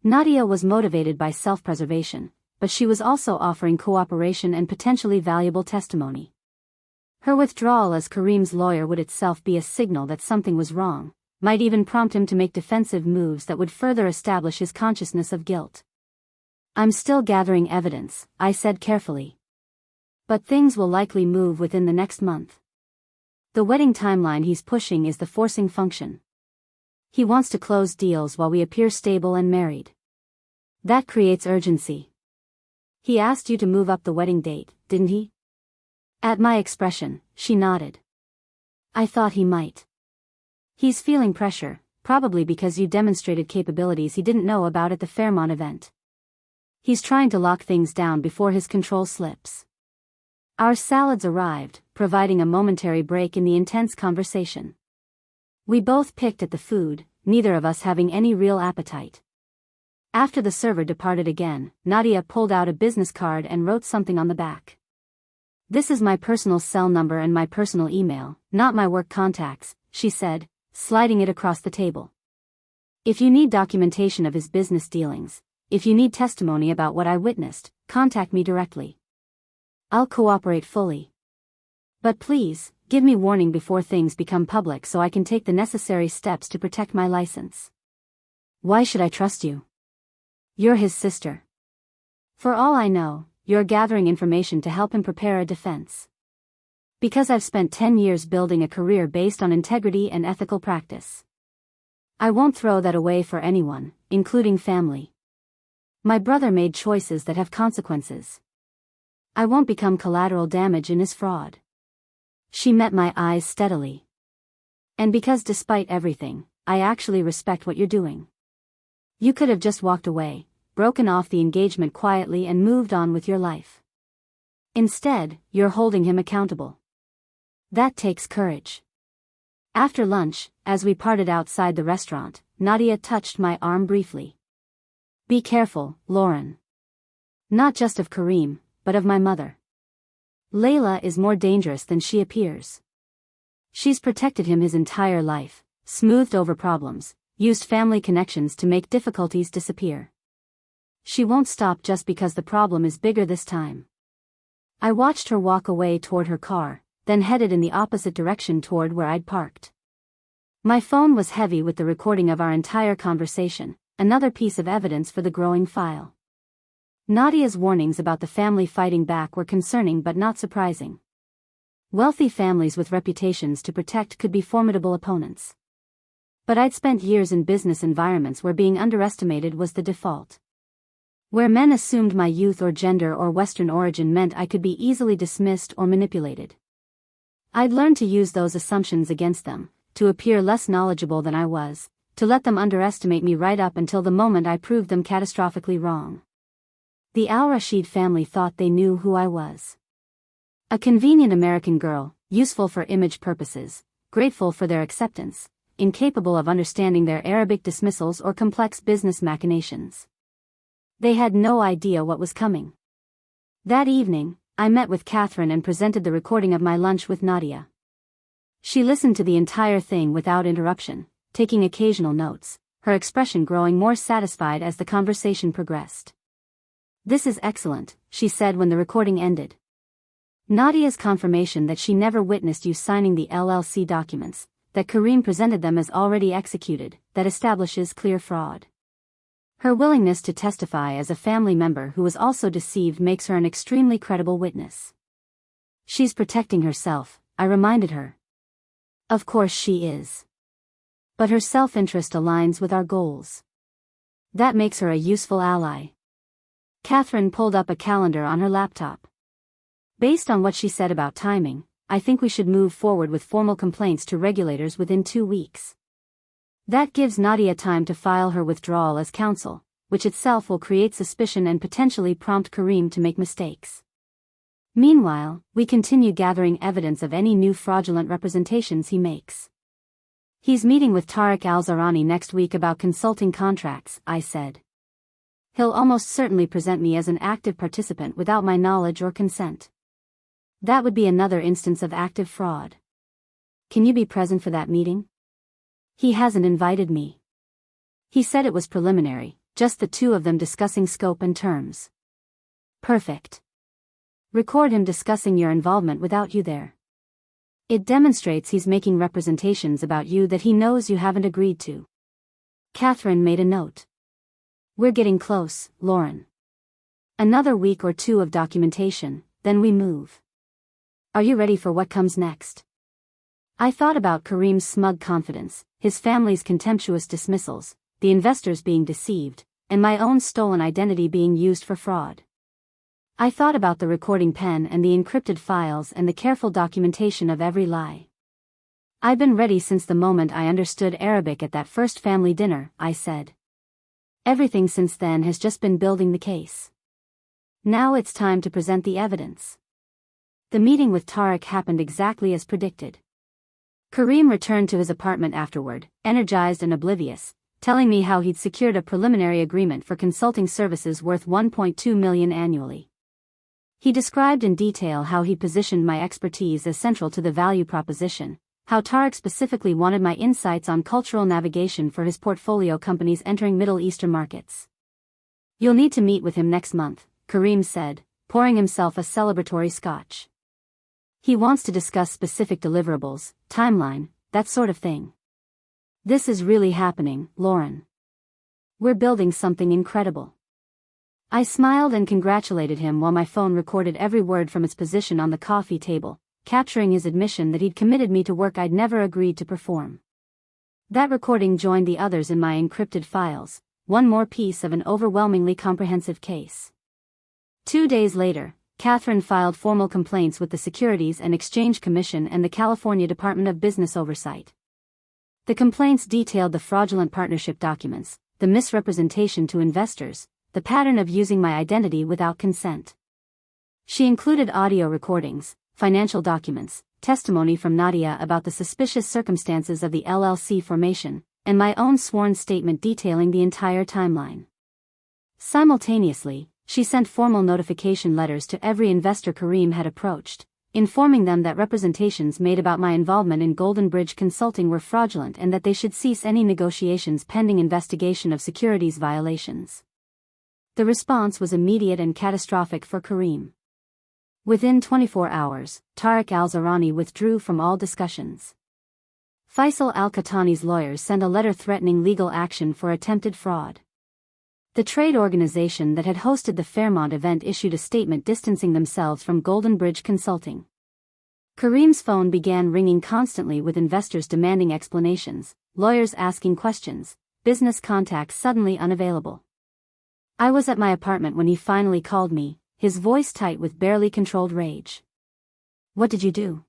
Nadia was motivated by self-preservation, but she was also offering cooperation and potentially valuable testimony. Her withdrawal as Kareem's lawyer would itself be a signal that something was wrong, might even prompt him to make defensive moves that would further establish his consciousness of guilt. I'm still gathering evidence, I said carefully. But things will likely move within the next month. The wedding timeline he's pushing is the forcing function. He wants to close deals while we appear stable and married. That creates urgency. He asked you to move up the wedding date, didn't he? At my expression, she nodded. I thought he might. He's feeling pressure, probably because you demonstrated capabilities he didn't know about at the Fairmont event. He's trying to lock things down before his control slips. Our salads arrived, providing a momentary break in the intense conversation. We both picked at the food, neither of us having any real appetite. After the server departed again, Nadia pulled out a business card and wrote something on the back. This is my personal cell number and my personal email, not my work contacts, she said, sliding it across the table. If you need documentation of his business dealings, if you need testimony about what I witnessed, contact me directly. I'll cooperate fully. But please, give me warning before things become public so I can take the necessary steps to protect my license. Why should I trust you? You're his sister. For all I know, you're gathering information to help him prepare a defense. Because I've spent 10 years building a career based on integrity and ethical practice. I won't throw that away for anyone, including family. My brother made choices that have consequences. I won't become collateral damage in his fraud. She met my eyes steadily. And because despite everything, I actually respect what you're doing. You could have just walked away, broken off the engagement quietly and moved on with your life. Instead, you're holding him accountable. That takes courage. After lunch, as we parted outside the restaurant, Nadia touched my arm briefly. Be careful, Lauren. Not just of Kareem, but of my mother. Layla is more dangerous than she appears. She's protected him his entire life, smoothed over problems, used family connections to make difficulties disappear. She won't stop just because the problem is bigger this time. I watched her walk away toward her car, then headed in the opposite direction toward where I'd parked. My phone was heavy with the recording of our entire conversation, another piece of evidence for the growing file. Nadia's warnings about the family fighting back were concerning but not surprising. Wealthy families with reputations to protect could be formidable opponents. But I'd spent years in business environments where being underestimated was the default. Where men assumed my youth or gender or Western origin meant I could be easily dismissed or manipulated. I'd learned to use those assumptions against them, to appear less knowledgeable than I was, to let them underestimate me right up until the moment I proved them catastrophically wrong. The Al-Rashid family thought they knew who I was. A convenient American girl, useful for image purposes, grateful for their acceptance, incapable of understanding their Arabic dismissals or complex business machinations. They had no idea what was coming. That evening, I met with Catherine and presented the recording of my lunch with Nadia. She listened to the entire thing without interruption, taking occasional notes, her expression growing more satisfied as the conversation progressed. "This is excellent," she said when the recording ended. Nadia's confirmation that she never witnessed you signing the LLC documents, that Kareem presented them as already executed, that establishes clear fraud. Her willingness to testify as a family member who was also deceived makes her an extremely credible witness. "She's protecting herself," I reminded her. "Of course she is. But her self-interest aligns with our goals. That makes her a useful ally." Catherine pulled up a calendar on her laptop. "Based on what she said about timing, I think we should move forward with formal complaints to regulators within 2 weeks. That gives Nadia time to file her withdrawal as counsel, which itself will create suspicion and potentially prompt Kareem to make mistakes. Meanwhile, we continue gathering evidence of any new fraudulent representations he makes." "He's meeting with Tariq Al-Zarani next week about consulting contracts," I said. "He'll almost certainly present me as an active participant without my knowledge or consent. That would be another instance of active fraud. Can you be present for that meeting?" "He hasn't invited me. He said it was preliminary, just the two of them discussing scope and terms." "Perfect. Record him discussing your involvement without you there. It demonstrates he's making representations about you that he knows you haven't agreed to." Catherine made a note. "We're getting close, Lauren. Another week or 2 of documentation, then we move. Are you ready for what comes next?" I thought about Kareem's smug confidence, his family's contemptuous dismissals, the investors being deceived, and my own stolen identity being used for fraud. I thought about the recording pen and the encrypted files and the careful documentation of every lie. "I've been ready since the moment I understood Arabic at that first family dinner," I said. "Everything since then has just been building the case. Now it's time to present the evidence." The meeting with Tariq happened exactly as predicted. Kareem returned to his apartment afterward, energized and oblivious, telling me how he'd secured a preliminary agreement for consulting services worth $1.2 million annually. He described in detail how he positioned my expertise as central to the value proposition, how Tariq specifically wanted my insights on cultural navigation for his portfolio companies entering Middle Eastern markets. "You'll need to meet with him next month," Kareem said, pouring himself a celebratory scotch. "He wants to discuss specific deliverables, timeline, that sort of thing. This is really happening, Lauren. We're building something incredible." I smiled and congratulated him while my phone recorded every word from its position on the coffee table, capturing his admission that he'd committed me to work I'd never agreed to perform. That recording joined the others in my encrypted files, one more piece of an overwhelmingly comprehensive case. 2 days later, Catherine filed formal complaints with the Securities and Exchange Commission and the California Department of Business Oversight. The complaints detailed the fraudulent partnership documents, the misrepresentation to investors, the pattern of using my identity without consent. She included audio recordings, financial documents, testimony from Nadia about the suspicious circumstances of the LLC formation, and my own sworn statement detailing the entire timeline. Simultaneously, She sent formal notification letters to every investor Kareem had approached, informing them that representations made about my involvement in Golden Bridge Consulting were fraudulent and that they should cease any negotiations pending investigation of securities violations. The response was immediate and catastrophic for Kareem. Within 24 hours, Tariq al-Zahrani withdrew from all discussions. Faisal al-Qahtani's lawyers sent a letter threatening legal action for attempted fraud. The trade organization that had hosted the Fairmont event issued a statement distancing themselves from Golden Bridge Consulting. Kareem's phone began ringing constantly with investors demanding explanations, lawyers asking questions, business contacts suddenly unavailable. I was at my apartment when he finally called me, his voice tight with barely controlled rage. "What did you do?"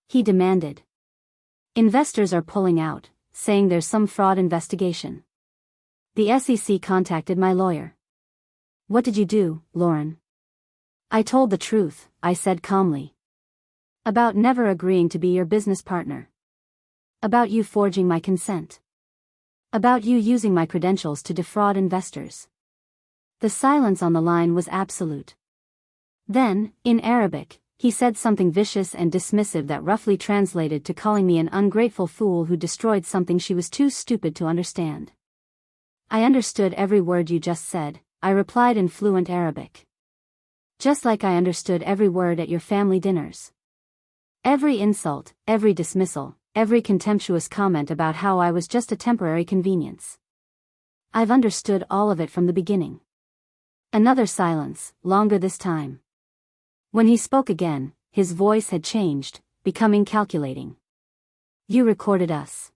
he demanded. "Investors are pulling out, saying there's some fraud investigation. The SEC contacted my lawyer." "What did you do, Lauren?" "I told the truth," I said calmly. "About never agreeing to be your business partner. About you forging my consent. About you using my credentials to defraud investors." The silence on the line was absolute. Then, in Arabic, he said something vicious and dismissive that roughly translated to calling me an ungrateful fool who destroyed something she was too stupid to understand. "I understood every word you just said," I replied in fluent Arabic. "Just like I understood every word at your family dinners. Every insult, every dismissal, every contemptuous comment about how I was just a temporary convenience. I've understood all of it from the beginning." Another silence, longer this time. When he spoke again, his voice had changed, becoming calculating. "You recorded us.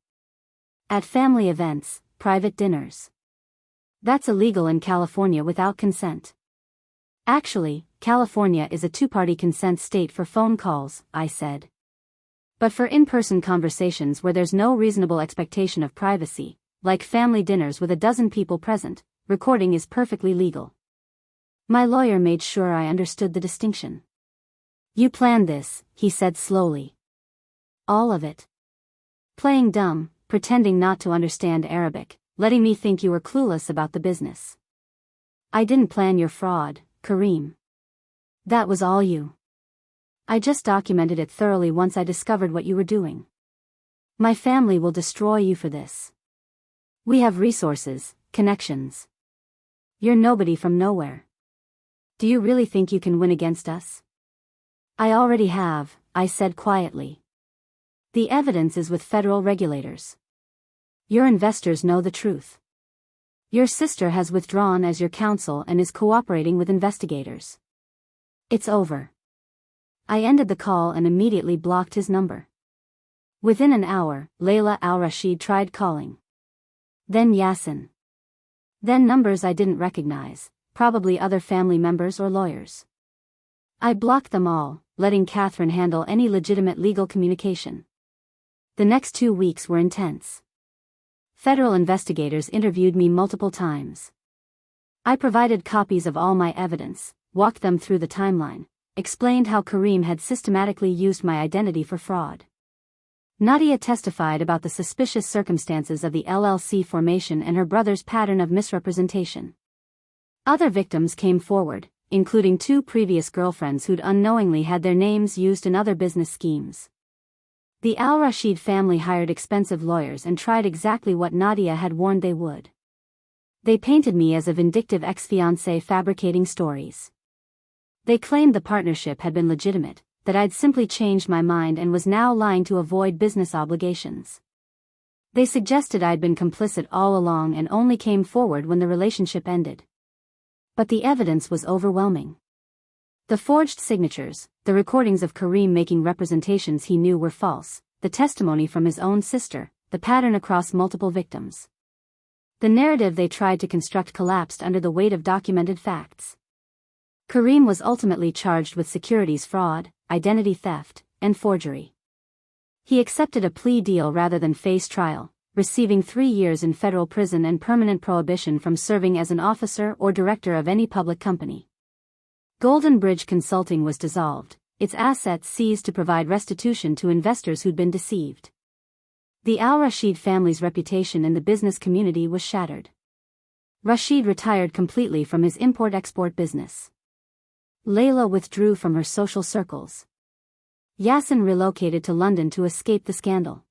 At family events, private dinners. That's illegal in California without consent." "Actually, California is a two-party consent state for phone calls," I said. "But for in-person conversations where there's no reasonable expectation of privacy, like family dinners with a dozen people present, recording is perfectly legal." My lawyer made sure I understood the distinction. "You planned this," he said slowly. "All of it. Playing dumb, pretending not to understand Arabic, letting me think you were clueless about the business. I didn't plan your fraud, Kareem. That was all you. I just documented it thoroughly once I discovered what you were doing. My family will destroy you for this. We have resources, connections. You're nobody from nowhere. Do you really think you can win against us?" "I already have," I said quietly. "The evidence is with federal regulators. Your investors know the truth. Your sister has withdrawn as your counsel and is cooperating with investigators. It's over." I ended the call and immediately blocked his number. Within an hour, Layla Al-Rashid tried calling. Then Yasin. Then numbers I didn't recognize, probably other family members or lawyers. I blocked them all, letting Catherine handle any legitimate legal communication. The next 2 weeks were intense. Federal investigators interviewed me multiple times. I provided copies of all my evidence, walked them through the timeline, explained how Kareem had systematically used my identity for fraud. Nadia testified about the suspicious circumstances of the LLC formation and her brother's pattern of misrepresentation. Other victims came forward, including 2 previous girlfriends who'd unknowingly had their names used in other business schemes. The Al-Rashid family hired expensive lawyers and tried exactly what Nadia had warned they would. They painted me as a vindictive ex-fiancé fabricating stories. They claimed the partnership had been legitimate, that I'd simply changed my mind and was now lying to avoid business obligations. They suggested I'd been complicit all along and only came forward when the relationship ended. But the evidence was overwhelming. The forged signatures, the recordings of Kareem making representations he knew were false, the testimony from his own sister, the pattern across multiple victims. The narrative they tried to construct collapsed under the weight of documented facts. Kareem was ultimately charged with securities fraud, identity theft, and forgery. He accepted a plea deal rather than face trial, receiving 3 years in federal prison and permanent prohibition from serving as an officer or director of any public company. Golden Bridge Consulting was dissolved, its assets seized to provide restitution to investors who'd been deceived. The Al-Rashid family's reputation in the business community was shattered. Rashid retired completely from his import-export business. Layla withdrew from her social circles. Yasin relocated to London to escape the scandal.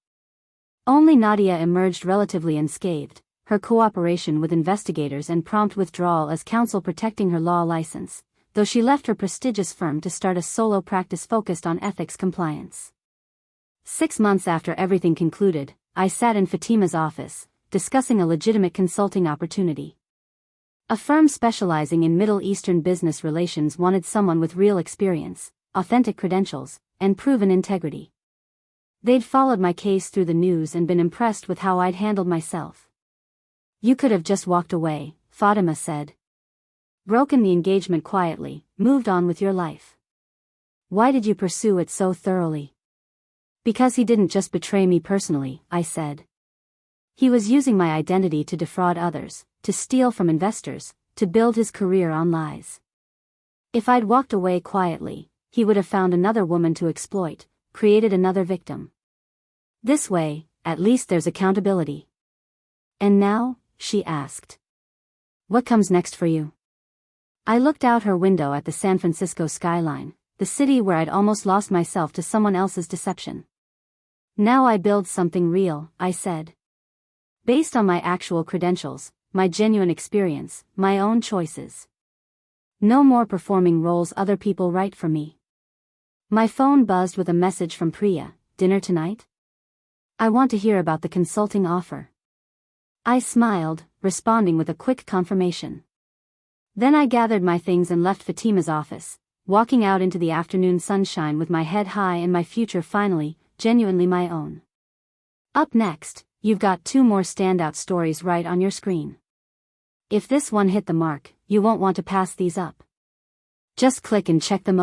Only Nadia emerged relatively unscathed, her cooperation with investigators and prompt withdrawal as counsel protecting her law license, though she left her prestigious firm to start a solo practice focused on ethics compliance. 6 months after everything concluded, I sat in Fatima's office, discussing a legitimate consulting opportunity. A firm specializing in Middle Eastern business relations wanted someone with real experience, authentic credentials, and proven integrity. They'd followed my case through the news and been impressed with how I'd handled myself. "You could have just walked away," Fatima said. "Broken the engagement quietly, moved on with your life. Why did you pursue it so thoroughly?" "Because he didn't just betray me personally," I said. "He was using my identity to defraud others, to steal from investors, to build his career on lies. If I'd walked away quietly, he would have found another woman to exploit, created another victim. This way, at least there's accountability." "And now?" she asked. "What comes next for you?" I looked out her window at the San Francisco skyline, the city where I'd almost lost myself to someone else's deception. "Now I build something real," I said. "Based on my actual credentials, my genuine experience, my own choices. No more performing roles other people write for me." My phone buzzed with a message from Priya. "Dinner tonight? I want to hear about the consulting offer." I smiled, responding with a quick confirmation. Then I gathered my things and left Fatima's office, walking out into the afternoon sunshine with my head high and my future finally, genuinely my own. Up next, you've got 2 more standout stories right on your screen. If this one hit the mark, you won't want to pass these up. Just click and check them.